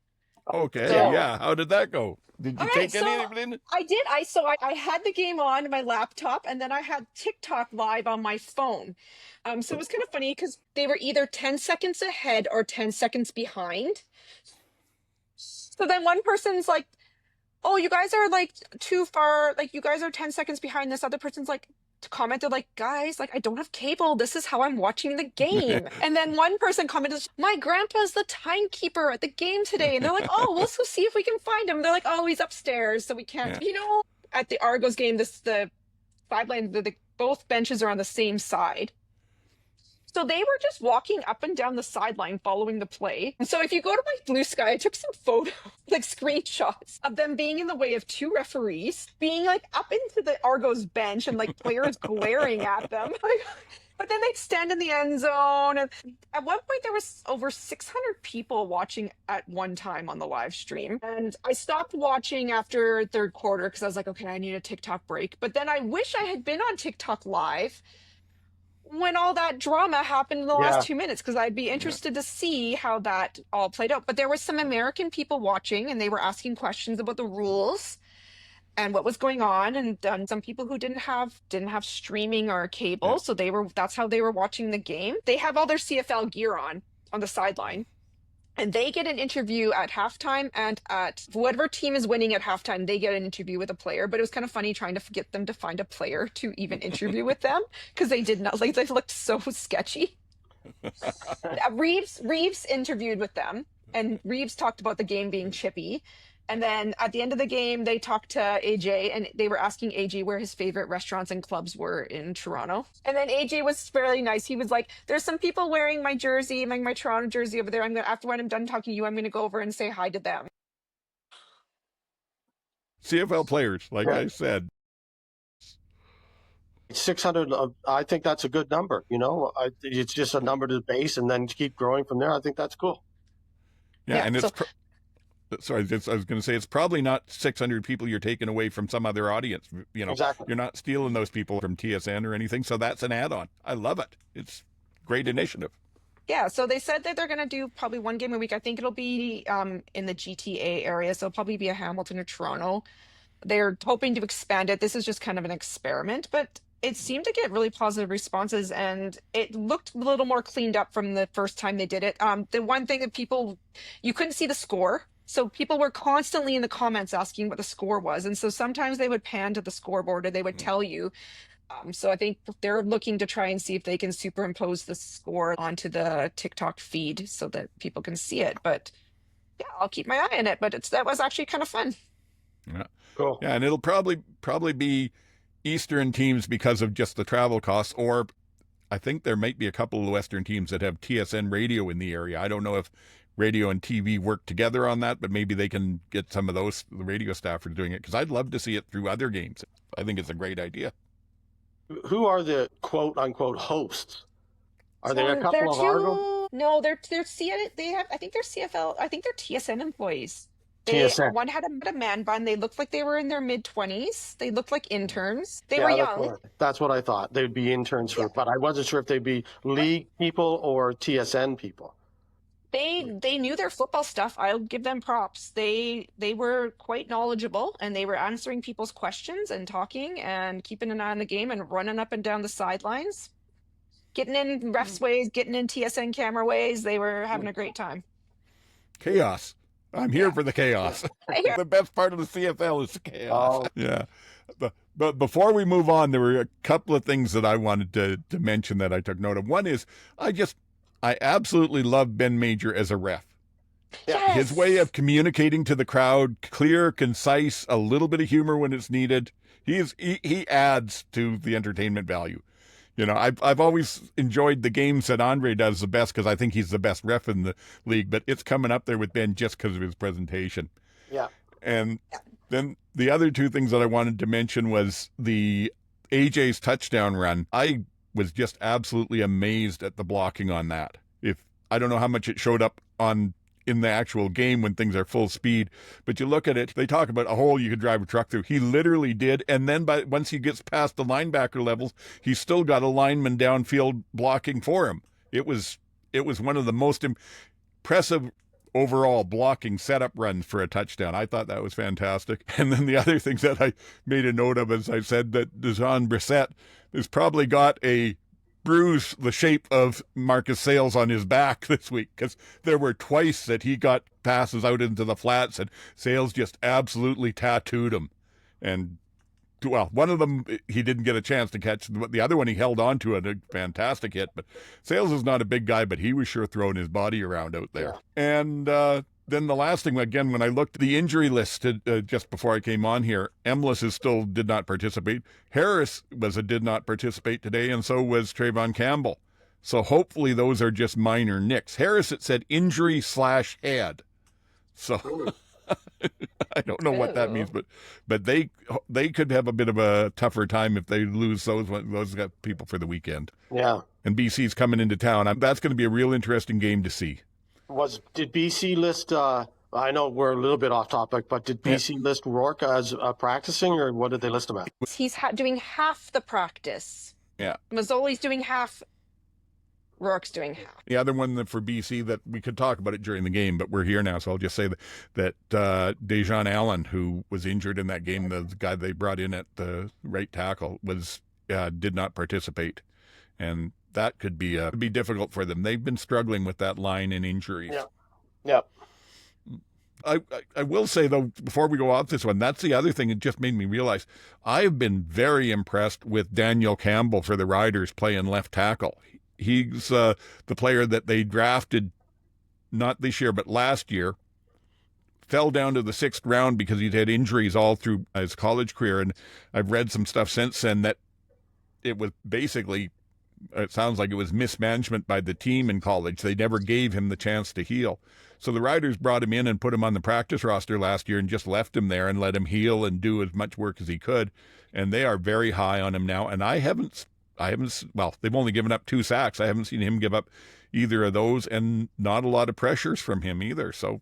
Okay, So- How did that go? Did you take any of it in? I did. I had the game on my laptop, and then I had TikTok live on my phone. So it was kind of funny because they were either 10 seconds ahead or 10 seconds behind. So then one person's like, "Oh, you guys are too far. You guys are 10 seconds behind." This other person's commented guys, I don't have cable. This is how I'm watching the game. And then one person commented, "My grandpa's the timekeeper at the game today." And they're like, "Oh, let's go see if we can find him." They're like, "Oh, he's upstairs, so we can't." At the Argos game, the sideline, both benches are on the same side. So they were just walking up and down the sideline following the play. And so if you go to my Blue Sky, I took some photos, screenshots of them being in the way of two referees, being up into the Argos bench and players glaring at them. But then they'd stand in the end zone. And at one point, there was over 600 people watching at one time on the live stream. And I stopped watching after third quarter because I was like, okay, I need a TikTok break. But then I wish I had been on TikTok live when all that drama happened in the last 2 minutes, because I'd be interested to see how that all played out. But there were some American people watching, and they were asking questions about the rules and what was going on, and some people who didn't have streaming or cable, so that's how they were watching the game. They have all their CFL gear on the sideline. And they get an interview at halftime, and at whatever team is winning at halftime, they get an interview with a player. But it was kind of funny trying to get them to find a player to even interview with them, because they did not, like, they looked so sketchy. Reeves interviewed with them, and Reeves talked about the game being chippy. And then at the end of the game, they talked to AJ, and they were asking AJ where his favorite restaurants and clubs were in Toronto. And then AJ was fairly nice. He was like, "There's some people wearing my jersey, my Toronto jersey over there. After when I'm done talking to you, I'm gonna go over and say hi to them." CFL players, like I said. 600, I think that's a good number. It's just a number to the base and then keep growing from there. I think that's cool. Yeah, and it's sorry, I was going to say, it's probably not 600 people you're taking away from some other audience. Exactly. You're not stealing those people from TSN or anything. So that's an add-on. I love it. It's great initiative. Yeah, so they said that they're going to do probably one game a week. I think it'll be in the GTA area, so it'll probably be a Hamilton or Toronto. They're hoping to expand it. This is just kind of an experiment, but it seemed to get really positive responses, and it looked a little more cleaned up from the first time they did it. The one thing that you couldn't see the score. So people were constantly in the comments asking what the score was. And so sometimes they would pan to the scoreboard or they would tell you. So I think they're looking to try and see if they can superimpose the score onto the TikTok feed so that people can see it. But yeah, I'll keep my eye on it. But that was actually kind of fun. Yeah. Cool. Yeah, and it'll probably be Eastern teams because of just the travel costs, or I think there might be a couple of Western teams that have TSN radio in the area. I don't know if radio and TV work together on that, but maybe they can get some of the radio staffers doing it, because I'd love to see it through other games. I think it's a great idea. Who are the quote unquote hosts? Are there a couple of Argo? No, they're I think they're CFL. I think they're TSN employees. TSN. One had a man bun. They looked like they were in their mid-20s. They looked like interns. They were young. That's what I thought. They'd be interns but I wasn't sure if they'd be league people or TSN people. They knew their football stuff. I'll give them props. They were quite knowledgeable, and they were answering people's questions and talking and keeping an eye on the game and running up and down the sidelines, getting in refs ways, getting in TSN camera ways. They were having a great time. Chaos. I'm here for the chaos. The best part of the CFL is the chaos. Yeah. But before we move on, there were a couple of things that I wanted to mention that I took note of. One is I absolutely love Ben Major as a ref. Yes. His way of communicating to the crowd, clear, concise, a little bit of humor when it's needed. He adds to the entertainment value. I've always enjoyed the games that Andre does the best because I think he's the best ref in the league, but it's coming up there with Ben just because of his presentation. Yeah. And then the other two things that I wanted to mention was the AJ's touchdown run. I was just absolutely amazed at the blocking on that. I don't know how much it showed up in the actual game when things are full speed, but you look at it, they talk about a hole you could drive a truck through. He literally did, and then once he gets past the linebacker levels, he's still got a lineman downfield blocking for him. It was one of the most impressive overall blocking setup runs for a touchdown. I thought that was fantastic. And then the other things that I made a note of, as I said, that Dejon Brissett has probably got a bruise the shape of Marcus Sayles on his back this week, because there were twice that he got passes out into the flats and Sayles just absolutely tattooed him. And well, one of them he didn't get a chance to catch, the other one he held on to a fantastic hit. But Sayles is not a big guy, but he was sure throwing his body around out there. Yeah. And then the last thing, again, when I looked at the injury list just before I came on here, Emlis did not participate. Harris did not participate today, and so was Trayvon Campbell. So hopefully those are just minor nicks. Harris, it said injury/head. So I don't know what that means, but they could have a bit of a tougher time if they lose those people for the weekend. Yeah. And BC's coming into town. That's going to be a real interesting game to see. Did BC list, I know we're a little bit off topic, but did BC list Rourke as practicing, or what did they list him at? He's doing half the practice. Yeah. Mazzoli's doing half. Rourke's doing half. The other one for BC that we could talk about it during the game, but we're here now, so I'll just say that Dejan Allen, who was injured in that game, the guy they brought in at the right tackle, did not participate. And that could be difficult for them. They've been struggling with that line and injuries. Yeah. Yep. I will say, though, before we go off this one, that's the other thing. It just made me realize I have been very impressed with Daniel Campbell for the Riders playing left tackle. He's the player that they drafted not this year, but last year. Fell down to the 6th round because he'd had injuries all through his college career. And I've read some stuff since then that it was basically, it sounds like it was mismanagement by the team in college. They never gave him the chance to heal. So the Riders brought him in and put him on the practice roster last year and just left him there and let him heal and do as much work as he could. And they are very high on him now. And I haven't, well, they've only given up 2 sacks. I haven't seen him give up either of those, and not a lot of pressures from him either. So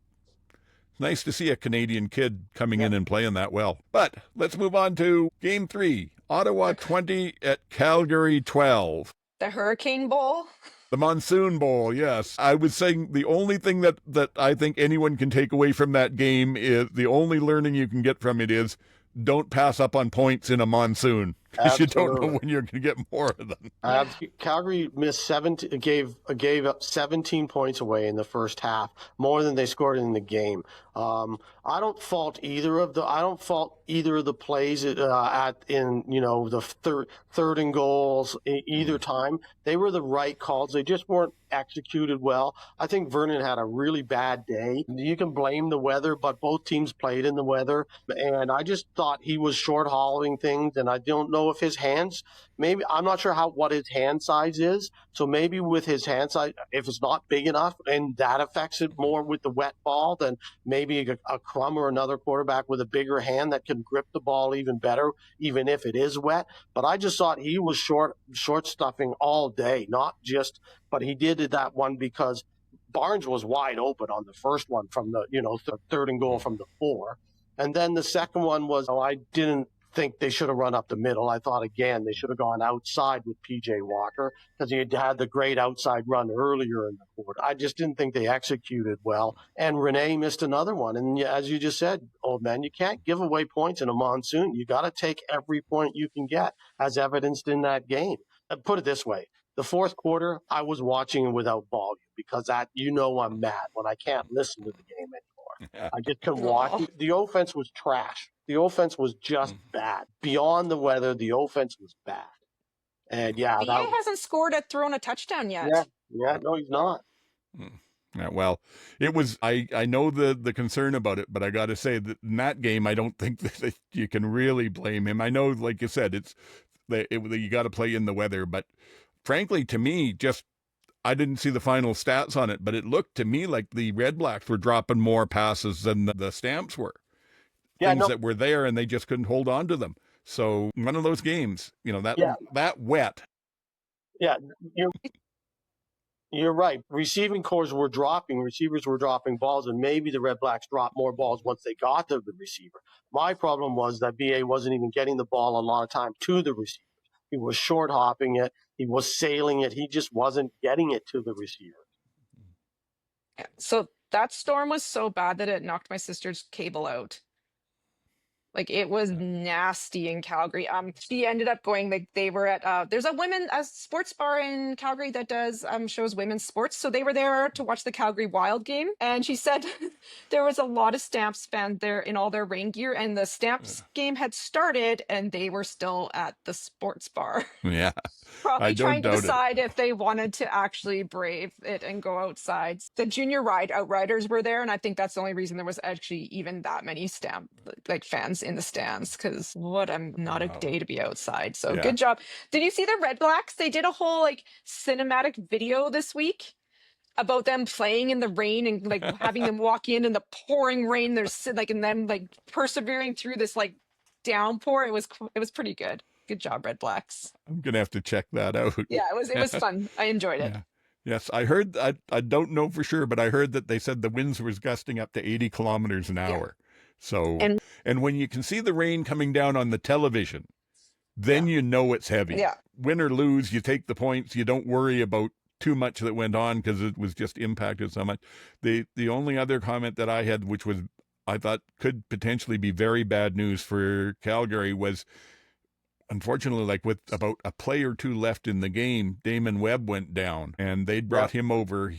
nice to see a Canadian kid coming in and playing that well. But let's move on to Game 3. Ottawa 20 at Calgary 12. The Hurricane Bowl. The Monsoon Bowl, yes. I was saying the only thing that I think anyone can take away from that game is, the only learning you can get from it is, don't pass up on points in a monsoon, because you don't know when you're going to get more of them. Calgary missed 17, gave up 17 points away in the first half, more than they scored in the game. I don't fault either of the plays in the third and goals either time. They were the right calls. They just weren't executed well. I think Vernon had a really bad day. You can blame the weather, but both teams played in the weather, and I just thought he was short hauling things, and I don't know if his hands, maybe, I'm not sure what his hand size is, so maybe with his hand size, if it's not big enough and that affects it more with the wet ball, then maybe a Crum or another quarterback with a bigger hand that can grip the ball even better, even if it is wet. But I just thought he was short stuffing all day, but he did that one because Barnes was wide open on the first one from the third and goal from the 4. And then the second one was, I didn't think they should have run up the middle. I thought, again, they should have gone outside with P.J. Walker, because he had the great outside run earlier in the quarter. I just didn't think they executed well. And Renee missed another one. And as you just said, old man, you can't give away points in a monsoon. You got to take every point you can get, as evidenced in that game. Put it this way. The fourth quarter, I was watching without volume, because I'm mad when I can't listen to the game anymore. I just couldn't watch it. The offense was trash. The offense was just bad. Beyond the weather, the offense was bad. And BA hasn't scored or thrown a touchdown yet. Yeah, no, he's not. Yeah, well, it was, I know the concern about it, but I got to say that in that game, I don't think that you can really blame him. I know, like you said, you got to play in the weather, but frankly, to me, I didn't see the final stats on it, but it looked to me like the Red Blacks were dropping more passes than the Stamps were. That were there, and they just couldn't hold on to them. So one of those games, that wet. Yeah, you're right. Receivers were dropping balls, and maybe the Red Blacks dropped more balls once they got to the receiver. My problem was that BA wasn't even getting the ball a lot of time to the receiver. He was short hopping it. He was sailing it. He just wasn't getting it to the receiver. So that storm was so bad that it knocked my sister's cable out. Like, it was nasty in Calgary. She ended up going, like, they were at there's a sports bar in Calgary that does shows women's sports. So they were there to watch the Calgary Wild game, and she said there was a lot of Stamps fans there in all their rain gear, and the Stamps game had started, and they were still at the sports bar. Yeah, probably trying to decide if they wanted to actually brave it and go outside. The junior outriders were there, and I think that's the only reason there was actually even that many fans in the stands, because what a not a day to be outside. So good job. Did you see the Red Blacks? They did a whole cinematic video this week about them playing in the rain and having them walk in the pouring rain. There's and them persevering through this downpour. It was pretty good. Good job, Red Blacks. I'm gonna have to check that out. Yeah, it was fun. I enjoyed it. Yeah. Yes, I heard. I don't know for sure, but I heard that they said the winds was gusting up to 80 kilometers an hour. So, and when you can see the rain coming down on the television, then you know it's heavy. Yeah. Win or lose, you take the points. You don't worry about too much that went on because it was just impacted so much. The only other comment that I had, which was I thought could potentially be very bad news for Calgary, was unfortunately, like with about a play or two left in the game, Damon Webb went down and they'd brought him over.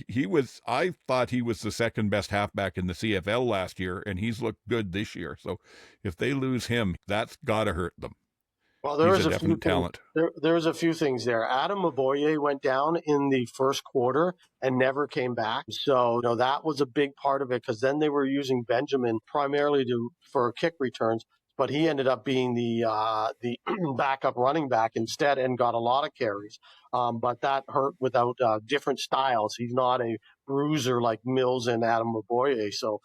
I thought he was the second best halfback in the CFL last year, and he's looked good this year. So if they lose him, that's got to hurt them. Well, there He's is a a few definite talent. There's a few things there. Adam Maboye went down in the first quarter and never came back. So, that was a big part of it, because then they were using Benjamin primarily for kick returns, but he ended up being the backup running back instead and got a lot of carries. But that hurt without different styles. He's not a bruiser like Mills and Adam Maboye. So.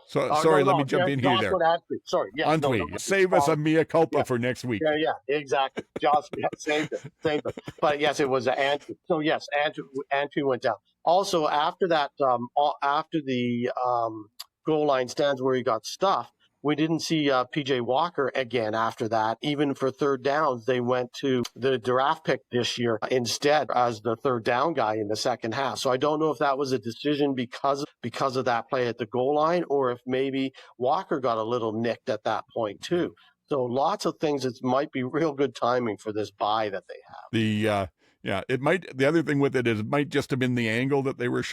Sorry, let me jump in here there. Sorry, yeah. Antwi, save us a mea culpa for next week. Yeah, exactly. Josh, same thing. But yes, it was Antwi. So yes, Antwi went down. Also, after that, after the goal line stands where he got stuffed, we didn't see PJ Walker again after that. Even for third downs, they went to the draft pick this year instead as the third down guy in the second half. So I don't know if that was a decision because of that play at the goal line, or if maybe Walker got a little nicked at that point too. So lots of things. It might be real good timing for this bye that they have. The other thing with it is it might just have been the angle that they were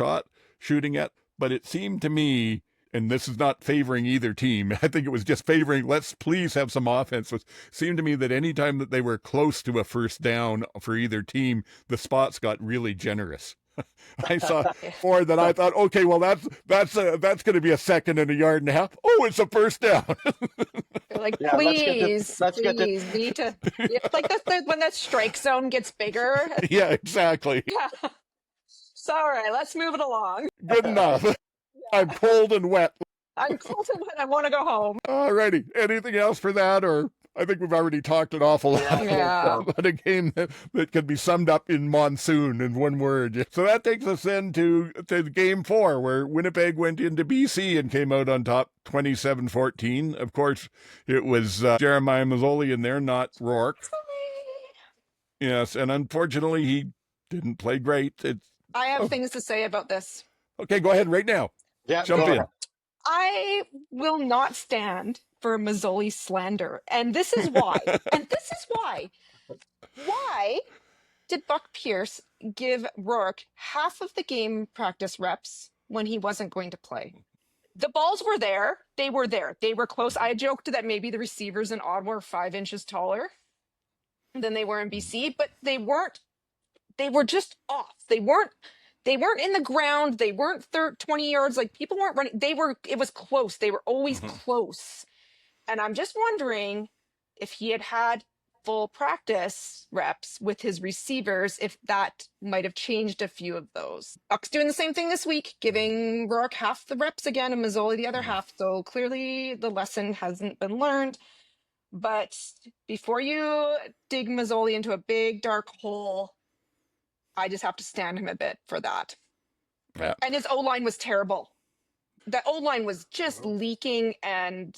shooting at, but it seemed to me, and this is not favoring either team, I think it was just favoring, let's please have some offense. It seemed to me that any time that they were close to a first down for either team, the spots got really generous. I saw 4 that I thought, okay, well, that's going to be a second and a yard and a half. Oh, it's a first down. They're like, please, we need to. It's like when that strike zone gets bigger. Yeah, exactly. Yeah. Sorry, let's move it along. Good enough. I'm cold and wet. I'm cold and wet. I want to go home. All righty. Anything else for that? Or I think we've already talked an awful lot about a game that can be summed up in monsoon in one word. So that takes us then to game 4, where Winnipeg went into BC and came out on top 27-14. Of course, it was Jeremiah Mazzoli in there, not Rourke. Yes, and unfortunately, he didn't play great. I have things to say about this. Okay, go ahead right now. Yeah, jump in. I will not stand for Mazzoli slander. And this is why. Why did Buck Pierce give Rourke half of the game practice reps when he wasn't going to play? The balls were there. They were there. They were close. I joked that maybe the receivers in Ottawa were 5 inches taller than they were in BC, but they weren't. They were just off. They weren't in the ground. They weren't 20 yards. Like, people weren't running. It was close. They were always close. And I'm just wondering if he had full practice reps with his receivers, if that might have changed a few of those. Buck's doing the same thing this week, giving Rourke half the reps again and Mazzoli the other half. So clearly the lesson hasn't been learned. But before you dig Mazzoli into a big dark hole, I just have to stand him a bit for that. Yeah. And his O-line was terrible. The O-line was just leaking, and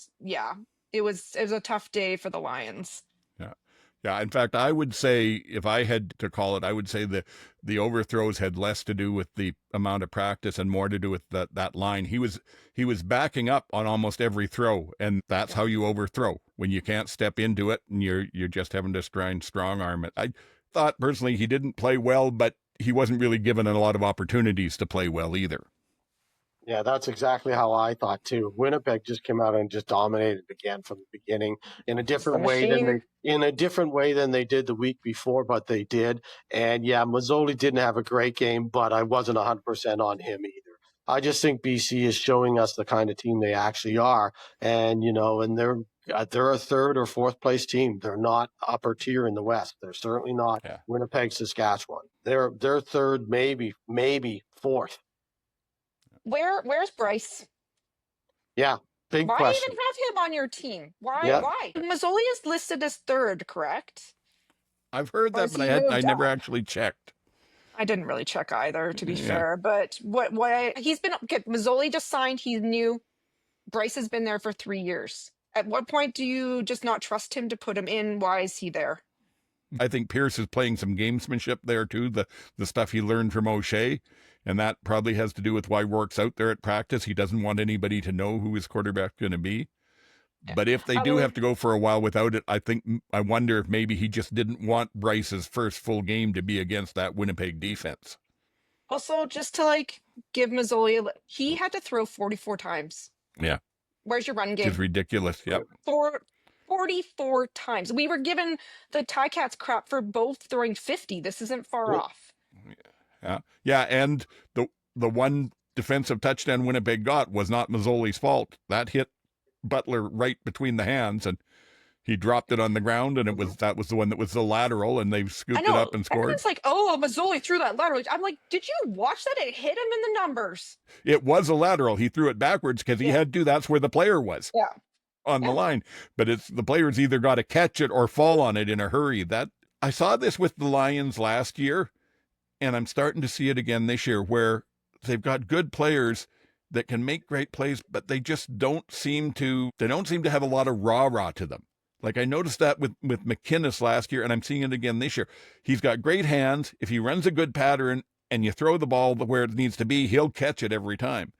it was a tough day for the Lions. Yeah. In fact, I would say, if I had to call it, I would say the overthrows had less to do with the amount of practice and more to do with that line. He was backing up on almost every throw, and that's how you overthrow, when you can't step into it and you're just having to try and strong arm it. I thought personally he didn't play well, but he wasn't really given a lot of opportunities to play well either. Yeah, that's exactly how I thought too. Winnipeg just came out and just dominated again from the beginning in a different way than they did the week before, but they did. And yeah, Mazzoli didn't have a great game, but I wasn't 100% on him either. I just think BC is showing us the kind of team they actually are, and and they're a third or fourth place team. They're not upper tier in the West. They're certainly not Winnipeg, Saskatchewan. They're third, maybe fourth. Where's Bryce? Yeah, big question. Why even have him on your team? Why? Yeah. Why? Mazzoli is listed as third, correct? I've heard that, but I never actually checked. I didn't really check either, to be fair. But Mazzoli just signed. He's new. Bryce has been there for 3 years. At what point do you just not trust him to put him in? Why is he there? I think Pierce is playing some gamesmanship there too, the stuff he learned from O'Shea, and that probably has to do with why Rourke's out there at practice. He doesn't want anybody to know who his quarterback's going to be. But if they do have to go for a while without it, I wonder if maybe he just didn't want Bryce's first full game to be against that Winnipeg defense. Also, just to give Mazzoli, he had to throw 44 times. Yeah. Where's your run game? It's ridiculous. Yep. 44 times. We were given the Ticats crap for both throwing 50. This isn't far off. Yeah, and the one defensive touchdown Winnipeg got was not Mazzoli's fault. That hit Butler right between the hands, and he dropped it on the ground, and that was the one that was the lateral, and they scooped it up and scored. Everyone's like, oh, Mazzoli threw that lateral. I'm like, did you watch that? It hit him in the numbers. It was a lateral. He threw it backwards because he had to. That's where the player was. Yeah. On the line. But it's the players either got to catch it or fall on it in a hurry. That I saw this with the Lions last year, and I'm starting to see it again this year, where they've got good players that can make great plays, but they just don't seem to have a lot of rah-rah to them. Like I noticed that with McInnes last year, and I'm seeing it again this year. He's got great hands. If he runs a good pattern and you throw the ball where it needs to be, he'll catch it every time.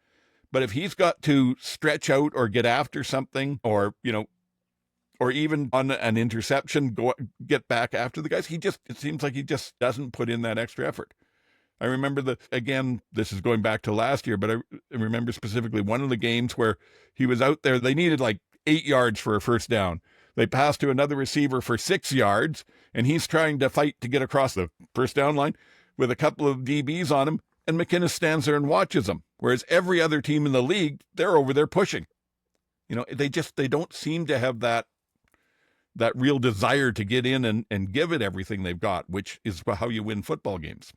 But if he's got to stretch out or get after something, or even on an interception, get back after the guys, it seems like he just doesn't put in that extra effort. I remember again, this is going back to last year, but I remember specifically one of the games where he was out there. They needed 8 yards for a first down. They passed to another receiver for 6 yards, and he's trying to fight to get across the first down line with a couple of DBs on him, and McInnes stands there and watches him. Whereas every other team in the league, they're over there pushing. They don't seem to have that real desire to get in and give it everything they've got, which is how you win football games.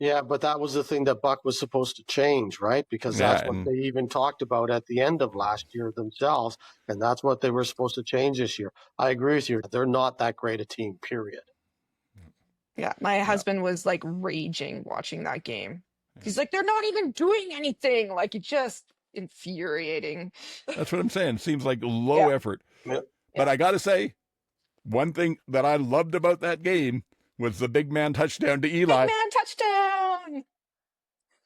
Yeah, but that was the thing that Buck was supposed to change, right? Because that's what they even talked about at the end of last year themselves, and that's what they were supposed to change this year. I agree with you. They're not that great a team, period. Yeah, my husband was raging watching that game. He's like, they're not even doing anything. It's just infuriating. That's what I'm saying. It seems like low effort. Yeah. But I got to say, one thing that I loved about that game was the big man touchdown to Eli. Big man touchdown!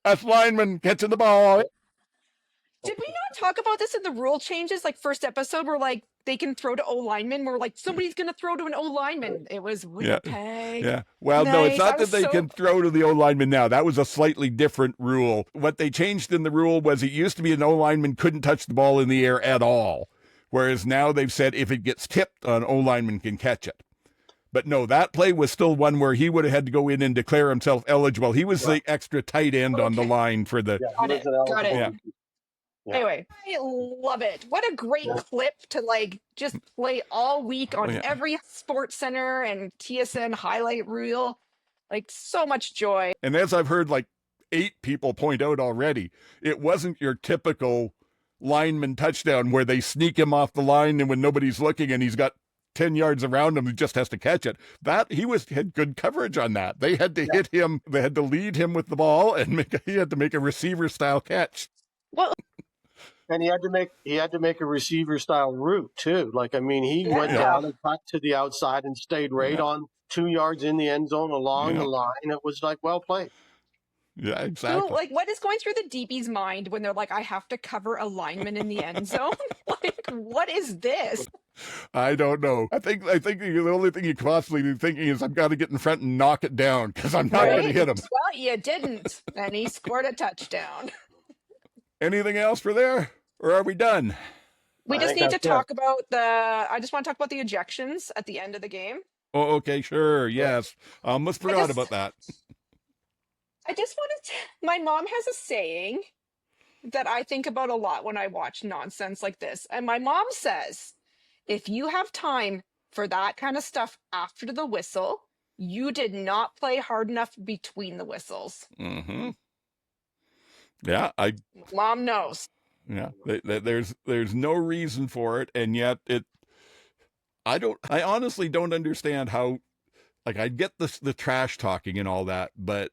Us lineman catching the ball. Did we not talk about this in the rule changes? First episode, where they can throw to O linemen. We're somebody's going to throw to an O lineman. It was Winnipeg. Yeah. Well, no, it's not that they can throw to the O lineman now. That was a slightly different rule. What they changed in the rule was it used to be an O lineman couldn't touch the ball in the air at all. Whereas now they've said if it gets tipped, an O lineman can catch it. But no, that play was still one where he would have had to go in and declare himself eligible. He was the extra tight end on the line for the... Got it. Yeah. Anyway, I love it. What a great clip to just play all week on every Sports Center and TSN highlight reel. So much joy. And as I've heard 8 people point out already, it wasn't your typical lineman touchdown where they sneak him off the line and when nobody's looking and he's got 10 yards around him, he just has to catch it. Had good coverage on that. They had to hit him. They had to lead him with the ball and he had to make a receiver style catch. Well, and he had to make a receiver style route too. He went down and cut to the outside and stayed right on 2 yards in the end zone along the line. It was well played. Yeah, exactly. So, what is going through the DB's mind when they're I have to cover a lineman in the end zone? What is this? I don't know. I think the only thing you could possibly be thinking is I've got to get in front and knock it down because I'm not going to hit him. Well, you didn't, and he scored a touchdown. Anything else for there, or are we done? We just need to talk about I just want to talk about the ejections at the end of the game. Oh, okay, sure, yes. Almost forgot about that. I just wanted to. My mom has a saying that I think about a lot when I watch nonsense like this, and my mom says, if you have time for that kind of stuff after the whistle, you did not play hard enough between the whistles. Mm-hmm. Yeah, Mom knows. Yeah, there's no reason for it, and yet I honestly don't understand how. I get the trash talking and all that, but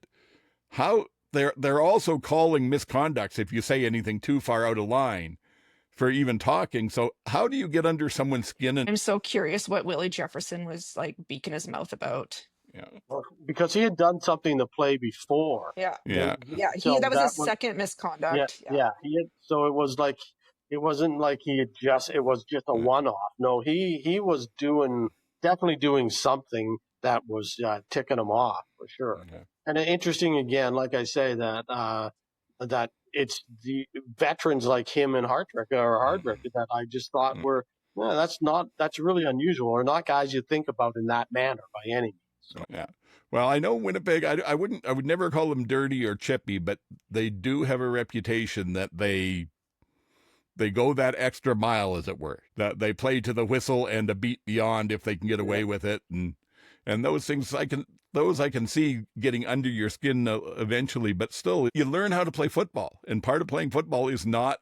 how they're also calling misconducts if you say anything too far out of line for even talking. So how do you get under someone's skin? I'm so curious what Willie Jefferson was beaking his mouth about. Yeah, because he had done something to play before. Yeah. Yeah. So that was his second misconduct. Yeah. He had, so it was It wasn't like it was just a one-off. No, he was definitely doing something that was ticking him off for sure. Yeah. And interesting again, like I say, that it's the veterans like him and Hardrick that I just thought were, that's really unusual, or not guys you think about in that manner by any means. So. Yeah. Well, I know Winnipeg, I would never call them dirty or chippy, but they do have a reputation that they go that extra mile, as it were. That they play to the whistle and a beat beyond if they can get away with it, and those things I can see getting under your skin eventually. But still, you learn how to play football, and part of playing football is not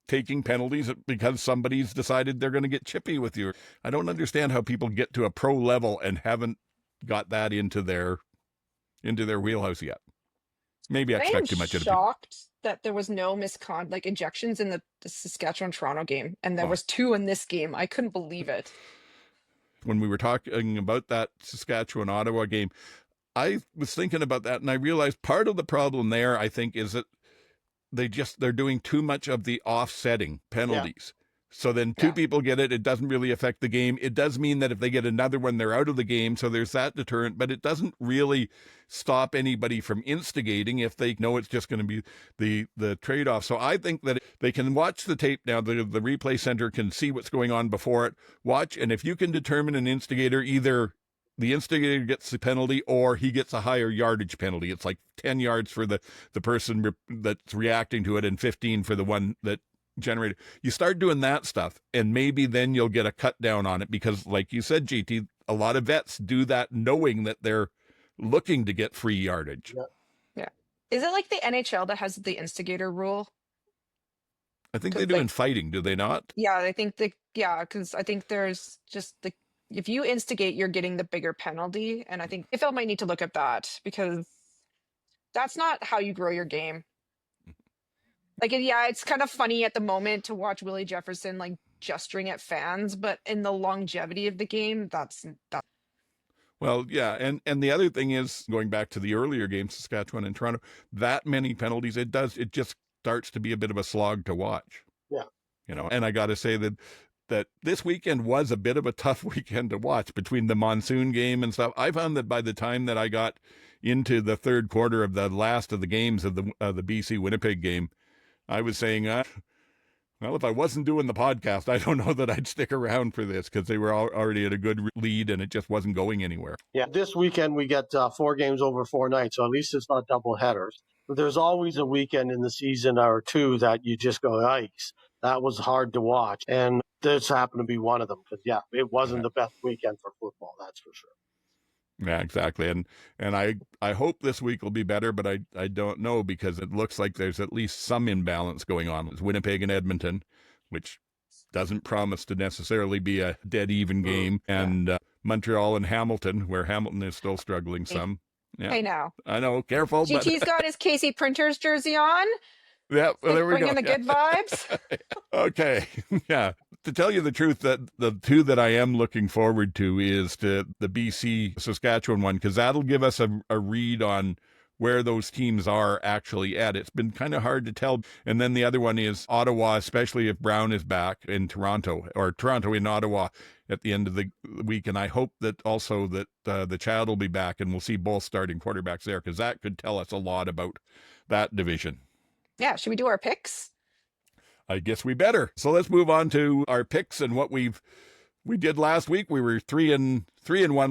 taking penalties because somebody's decided they're going to get chippy with you. I don't understand how people get to a pro level and haven't got that into their wheelhouse yet. Maybe I expect too much of people. I'm shocked that there was no misconduct, like ejections in the Saskatchewan Toronto game, and there was 2 in this game. I couldn't believe it. When we were talking about that Saskatchewan Ottawa game, I was thinking about that, and I realized part of the problem there, I think, is that they're doing too much of the offsetting penalties. Yeah. So then 2 people get it. It doesn't really affect the game. It does mean that if they get another one, they're out of the game. So there's that deterrent, but it doesn't really stop anybody from instigating if they know it's just going to be the trade-off. So I think that they can watch the tape now. The replay center can see what's going on before it. Watch, and if you can determine an instigator, either the instigator gets the penalty or he gets a higher yardage penalty. It's like 10 yards for the person that's reacting to it and 15 for the one that generated. You start doing that stuff, and maybe then you'll get a cut down on it, because like you said, GT, a lot of vets do that knowing that they're looking to get free yardage. Yeah. Is it like the NHL that has the instigator rule? I think they do in fighting, do they not? Yeah, I think because I think there's just if you instigate, you're getting the bigger penalty, and I think CFL might need to look at that, because that's not how you grow your game. Like, it's kind of funny at the moment to watch Willie Jefferson like gesturing at fans, but in the longevity of the game, that's. Well, yeah, and the other thing is, going back to the earlier games, Saskatchewan and Toronto, that many penalties, it just starts to be a bit of a slog to watch. Yeah. And I got to say that this weekend was a bit of a tough weekend to watch between the monsoon game and stuff. I found that by the time that I got into the third quarter of the last of the games of the BC Winnipeg game, I was saying, well, if I wasn't doing the podcast, I don't know that I'd stick around for this, because they were already at a good lead and it just wasn't going anywhere. Yeah, this weekend we get 4 games over 4 nights, so at least it's not double headers. But there's always a weekend in the season or 2 that you just go, yikes, that was hard to watch. And this happened to be one of them, because, it wasn't the best weekend for football, that's for sure. Yeah, exactly. And I hope this week will be better, but I don't know, because it looks like there's at least some imbalance going on. It's Winnipeg and Edmonton, which doesn't promise to necessarily be a dead even game, and Montreal and Hamilton, where Hamilton is still struggling some. Yeah. Hey, now. I know, careful. GT's got his Casey Printers jersey on. Yeah, well, there we go. Bringing the good vibes. Okay, yeah. To tell you the truth, that the 2 that I am looking forward to is the BC Saskatchewan one, because that'll give us a read on where those teams are actually at. It's been kind of hard to tell. And then the other one is Ottawa, especially if Brown is back, in Toronto, or Toronto in Ottawa at the end of the week. And I hope that also that the Child will be back, and we'll see both starting quarterbacks there, because that could tell us a lot about that division. Yeah, should we do our picks? I guess we better. So let's move on to our picks and what we did last week. We were 3-1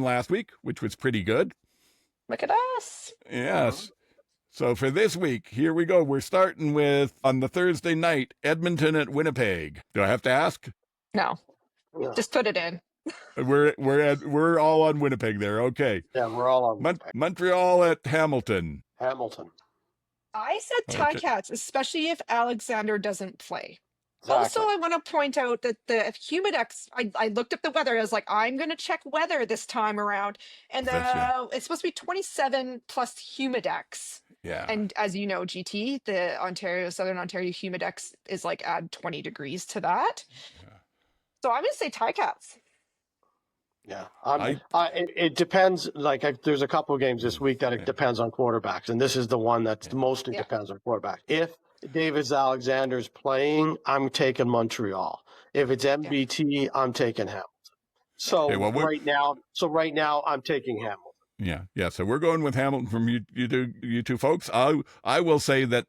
last week, which was pretty good. Look at us. Yes. So for this week, here we go. We're starting with, on the Thursday night, Edmonton at Winnipeg. Do I have to ask? No. Just put it in. We're all on Winnipeg there. Okay. Yeah, we're all on Winnipeg. Montreal at Hamilton. I said Ticats, especially if Alexander doesn't play. Exactly. Also, I want to point out that the Humidex, I looked up the weather. I was like, I'm going to check weather this time around. And it's supposed to be 27 plus Humidex. Yeah. And as you know, GT, the Southern Ontario Humidex is like add 20 degrees to that. Yeah. So I'm going to say Ticats. Yeah, it depends. Like, there's a couple of games this week that it depends on quarterbacks, and this is the one that's mostly depends on quarterbacks. If Davis Alexander's playing, I'm taking Montreal. If it's MBT, I'm taking Hamilton. So Okay, well, right now, I'm taking Hamilton. Yeah. So we're going with Hamilton from you two folks. I will say that.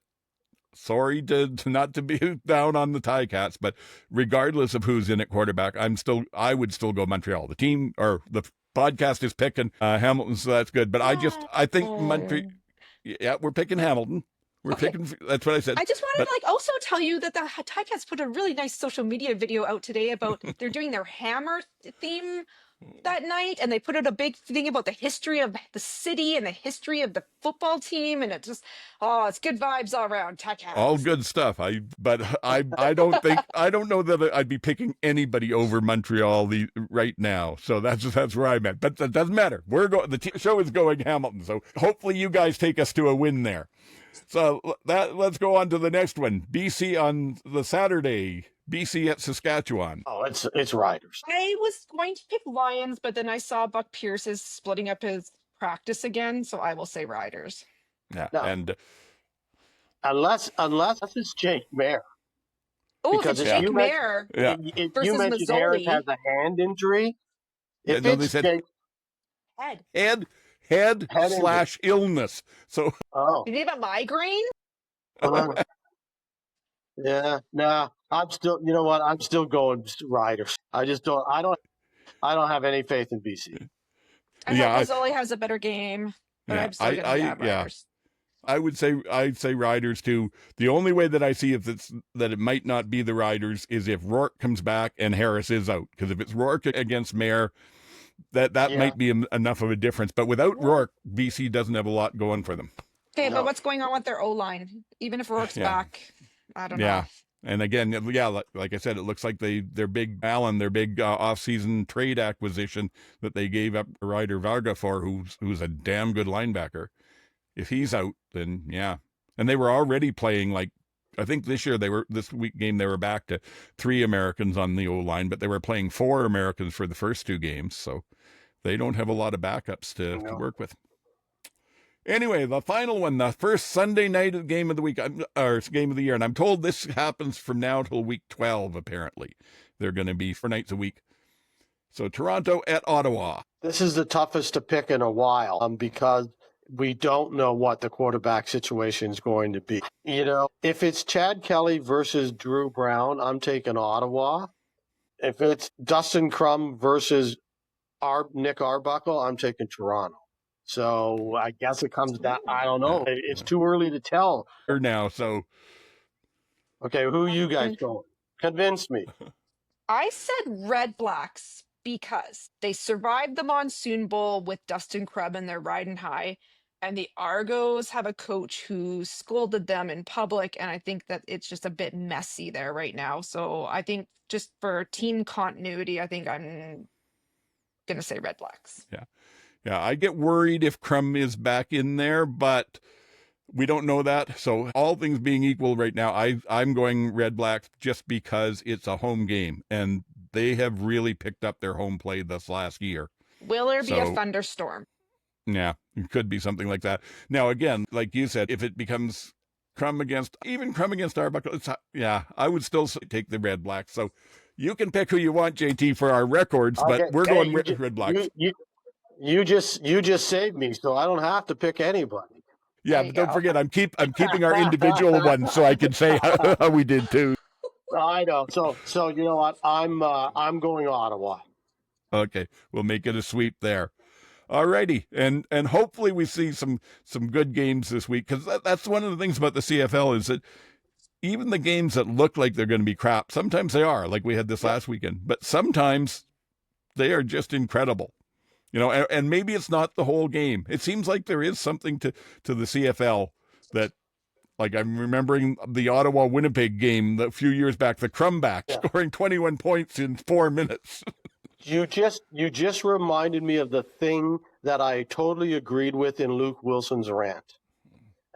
Sorry to not to be down on the Ticats, but regardless of who's in at quarterback, I would still go Montreal. The team or the podcast is picking Hamilton, so that's good. But I think Montreal. Yeah, we're picking Hamilton. We're picking. That's what I said. I just want to also tell you that the Ticats put a really nice social media video out today about they're doing their hammer theme that night, and they put out a big thing about the history of the city and the history of the football team, and it's good vibes all around. Ticats. All good stuff. I don't know that I'd be picking anybody over Montreal right now. So that's where I'm at. But that doesn't matter. The show is going Hamilton. So hopefully you guys take us to a win there. So let's go on to the next one. BC on the Saturday. BC at Saskatchewan. Oh, it's Riders. I was going to pick Lions, but then I saw Buck Pierce is splitting up his practice again, so I will say Riders. Yeah, no. And unless it's Jake Mayer. Oh, if it's Jake Mayer versus you mentioned Mazzoli. Harris has a hand injury. They said head / illness. So did he have a migraine? Yeah, no, I'm still. You know what? I'm still going Riders. I don't have any faith in BC. I hope Mazzoli has a better game, but I'm still going to have Riders. I'd say Riders too. The only way that I see that it might not be the Riders is if Rourke comes back and Harris is out. Because if it's Rourke against Mayer, that might be enough of a difference. But without Rourke, BC doesn't have a lot going for them. Okay, but what's going on with their O-line? Even if Rourke's back, I don't know. Yeah. And again, like I said, it looks like their big off-season trade acquisition that they gave up Ryder Varga for, who's a damn good linebacker. If he's out, then yeah. And they were already playing I think this week game they were back to 3 Americans on the O-line, but they were playing 4 Americans for the first 2 games, so they don't have a lot of backups to work with. Anyway, the final one, the first Sunday night game of the week, or game of the year, and I'm told this happens from now till week 12, apparently. They're going to be 4 nights a week. So Toronto at Ottawa. This is the toughest to pick in a while because we don't know what the quarterback situation is going to be. If it's Chad Kelly versus Drew Brown, I'm taking Ottawa. If it's Dustin Crum versus Nick Arbuckle, I'm taking Toronto. So I guess it comes down. I don't know. It's too early to tell. Now, so. Okay, who are you guys going? Convince me. I said Red Blacks because they survived the Monsoon Bowl with Dustin Crum and they're riding high. And the Argos have a coach who scolded them in public. And I think that it's just a bit messy there right now. So I think just for team continuity, I think I'm going to say Red Blacks. Yeah. Yeah, I get worried if Crum is back in there, but we don't know that. So all things being equal right now, I'm going Red Blacks just because it's a home game. And they have really picked up their home play this last year. Will there be a thunderstorm? Yeah, it could be something like that. Now, again, like you said, if it becomes Crum against Arbuckle, I would still take the Red Blacks. So you can pick who you want, JT, for our records, but we're going Red Blacks. You just saved me, so I don't have to pick anybody. Yeah, but don't forget, I'm keeping our individual ones so I can say how we did too. I know. So you know what? I'm going Ottawa. Okay, we'll make it a sweep there. All righty, and hopefully we see some good games this week, because that's one of the things about the CFL is that even the games that look like they're going to be crap, sometimes they are, like we had this last weekend, but sometimes they are just incredible. And maybe it's not the whole game. It seems like there is something to the CFL that, like I'm remembering the Ottawa-Winnipeg game a few years back, the Crumback scoring 21 points in 4 minutes. You just reminded me of the thing that I totally agreed with in Luke Wilson's rant.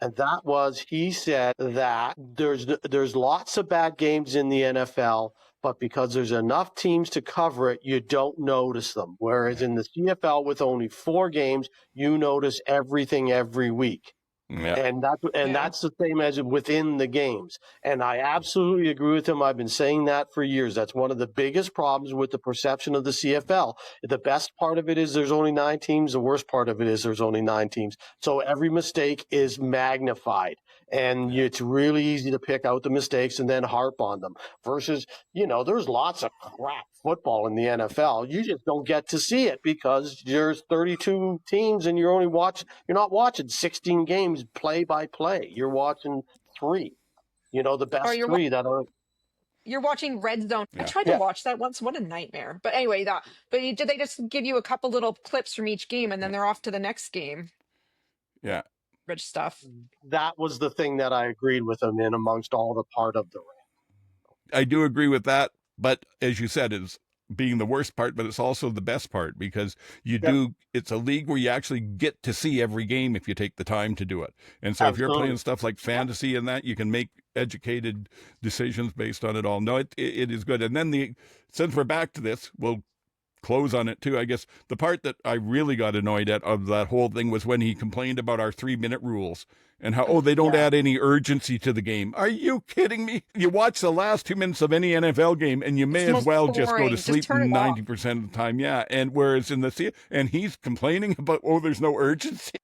And that was, he said that there's lots of bad games in the NFL, but because there's enough teams to cover it, you don't notice them. Whereas in the CFL with only 4 games, you notice everything every week. Yeah. And that's the same as within the games. And I absolutely agree with him. I've been saying that for years. That's one of the biggest problems with the perception of the CFL. The best part of it is there's only 9 teams. The worst part of it is there's only 9 teams. So every mistake is magnified. And it's really easy to pick out the mistakes and then harp on them. Versus, there's lots of crap football in the NFL. You just don't get to see it because there's 32 teams and you're not watching 16 games play by play. You're watching 3. The best 3 that are. You're watching Red Zone. Yeah. I tried to watch that once. What a nightmare. But anyway, did they just give you a couple little clips from each game and then they're off to the next game? Yeah. Rich stuff. That was the thing that I agreed with them in amongst all the part of the Rant. I do agree with that. But as you said, it's being the worst part, but it's also the best part because it's a league where you actually get to see every game if you take the time to do it. And so if you're playing stuff like fantasy and that, you can make educated decisions based on it all. No, it is good. And then since we're back to this, we'll close on it too. I guess the part that I really got annoyed at of that whole thing was when he complained about our 3-minute rules and how, they don't add any urgency to the game. Are you kidding me? You watch the last 2 minutes of any NFL game and you may as well just go to sleep 90% of the time. Yeah. And whereas and he's complaining about, there's no urgency.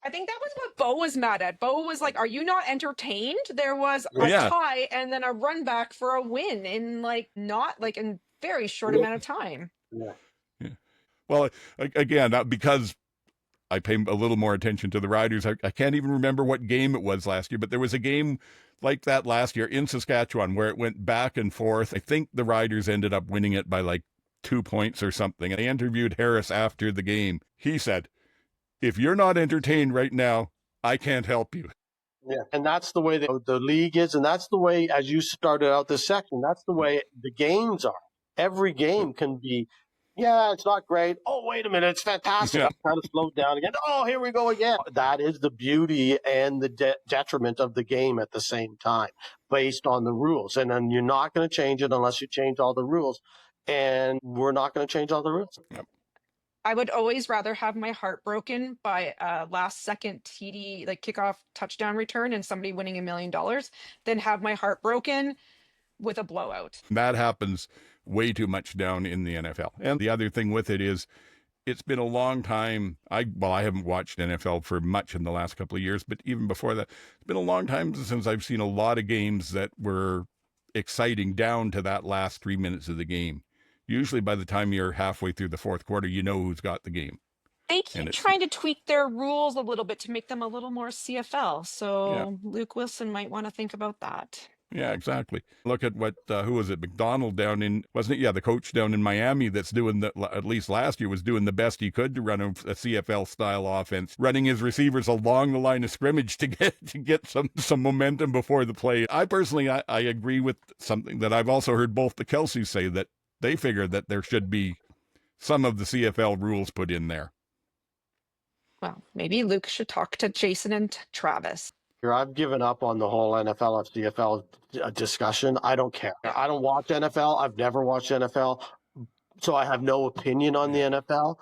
I think that was what Bo was mad at. Bo was like, are you not entertained? There was a tie and then a run back for a win in in very short amount of time. Yeah. Well, again, because I pay a little more attention to the Riders, I can't even remember what game it was last year, but there was a game like that last year in Saskatchewan where it went back and forth. I think the Riders ended up winning it by 2 points or something. And I interviewed Harris after the game. He said, if you're not entertained right now, I can't help you. Yeah, and that's the way the league is, and that's the way, as you started out this section, that's the way the games are. Every game can be, it's not great. Oh, wait a minute, it's fantastic. Yeah. I'm trying to slow it down again. Oh, here we go again. That is the beauty and the detriment of the game at the same time, based on the rules. And then you're not going to change it unless you change all the rules. And we're not going to change all the rules. Yep. I would always rather have my heart broken by a last second TD, kickoff touchdown return and somebody winning $1 million than have my heart broken with a blowout. That happens way too much down in the NFL. And the other thing with it is it's been a long time. I haven't watched NFL for much in the last couple of years, but even before that, it's been a long time since I've seen a lot of games that were exciting down to that last 3 minutes of the game. Usually by the time you're halfway through the fourth quarter, you know who's got the game. They keep trying to tweak their rules a little bit to make them a little more CFL. So Luke Wilson might want to think about that. Yeah, exactly. Look at what, who was it? McDonald down in, wasn't it? Yeah, the coach down in Miami that's doing at least last year was doing the best he could to run a CFL style offense, running his receivers along the line of scrimmage to get some momentum before the play. I personally, I agree with something that I've also heard both the Kelseys say, that they figure that there should be some of the CFL rules put in there. Well, maybe Luke should talk to Jason and Travis. I've given up on the whole NFL and CFL discussion. I don't care. I don't watch NFL. I've never watched NFL. So I have no opinion on the NFL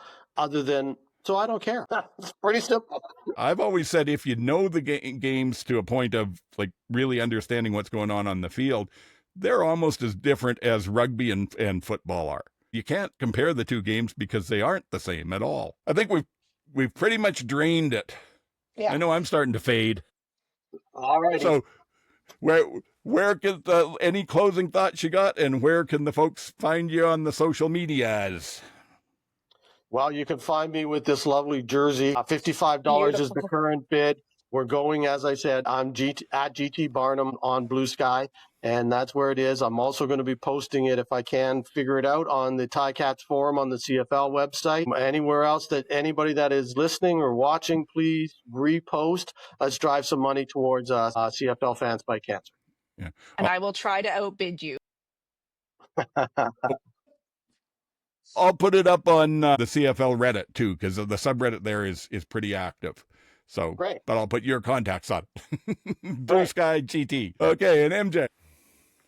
so I don't care. It's pretty simple. I've always said if you know the games to a point of really understanding what's going on the field, they're almost as different as rugby and football are. You can't compare the two games because they aren't the same at all. I think we've pretty much drained it. Yeah. I know I'm starting to fade. All right. So where can any closing thoughts you got, and where can the folks find you on the social medias? Well, you can find me with this lovely jersey. $55 Beautiful. Is the current bid. We're going, as I said, I'm at GT Barnum on Blue Sky, and that's where it is. I'm also going to be posting it, if I can figure it out, on the Ticats forum on the CFL website. Anywhere else that anybody that is listening or watching, please repost. Let's drive some money towards CFL Fans Fight Cancer. Yeah. And I will try to outbid you. I'll put it up on the CFL Reddit too, because the subreddit there is pretty active. So, great. But I'll put your contacts on. Blue Sky GT. Okay, and MJ.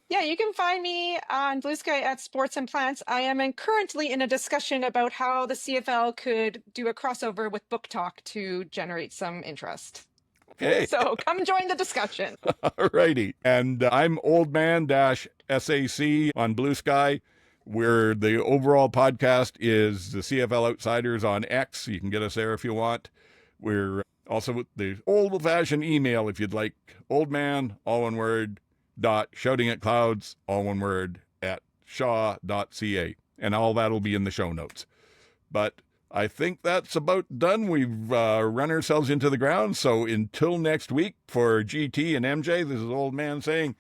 Yeah, you can find me on Blue Sky at Sports and Plants. I am currently in a discussion about how the CFL could do a crossover with Book Talk to generate some interest. Okay. So come join the discussion. Alrighty. And I'm oldman-SAC on Blue Sky, where the overall podcast is the CFL Outsiders on X. You can get us there if you want. We're also the old-fashioned email if you'd like. Oldman, all one word, .shoutingatclouds, all one word, @shaw.ca. And all that will be in the show notes. But I think that's about done. We've run ourselves into the ground. So until next week, for GT and MJ, this is Old Man saying,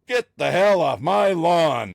get the hell off my lawn.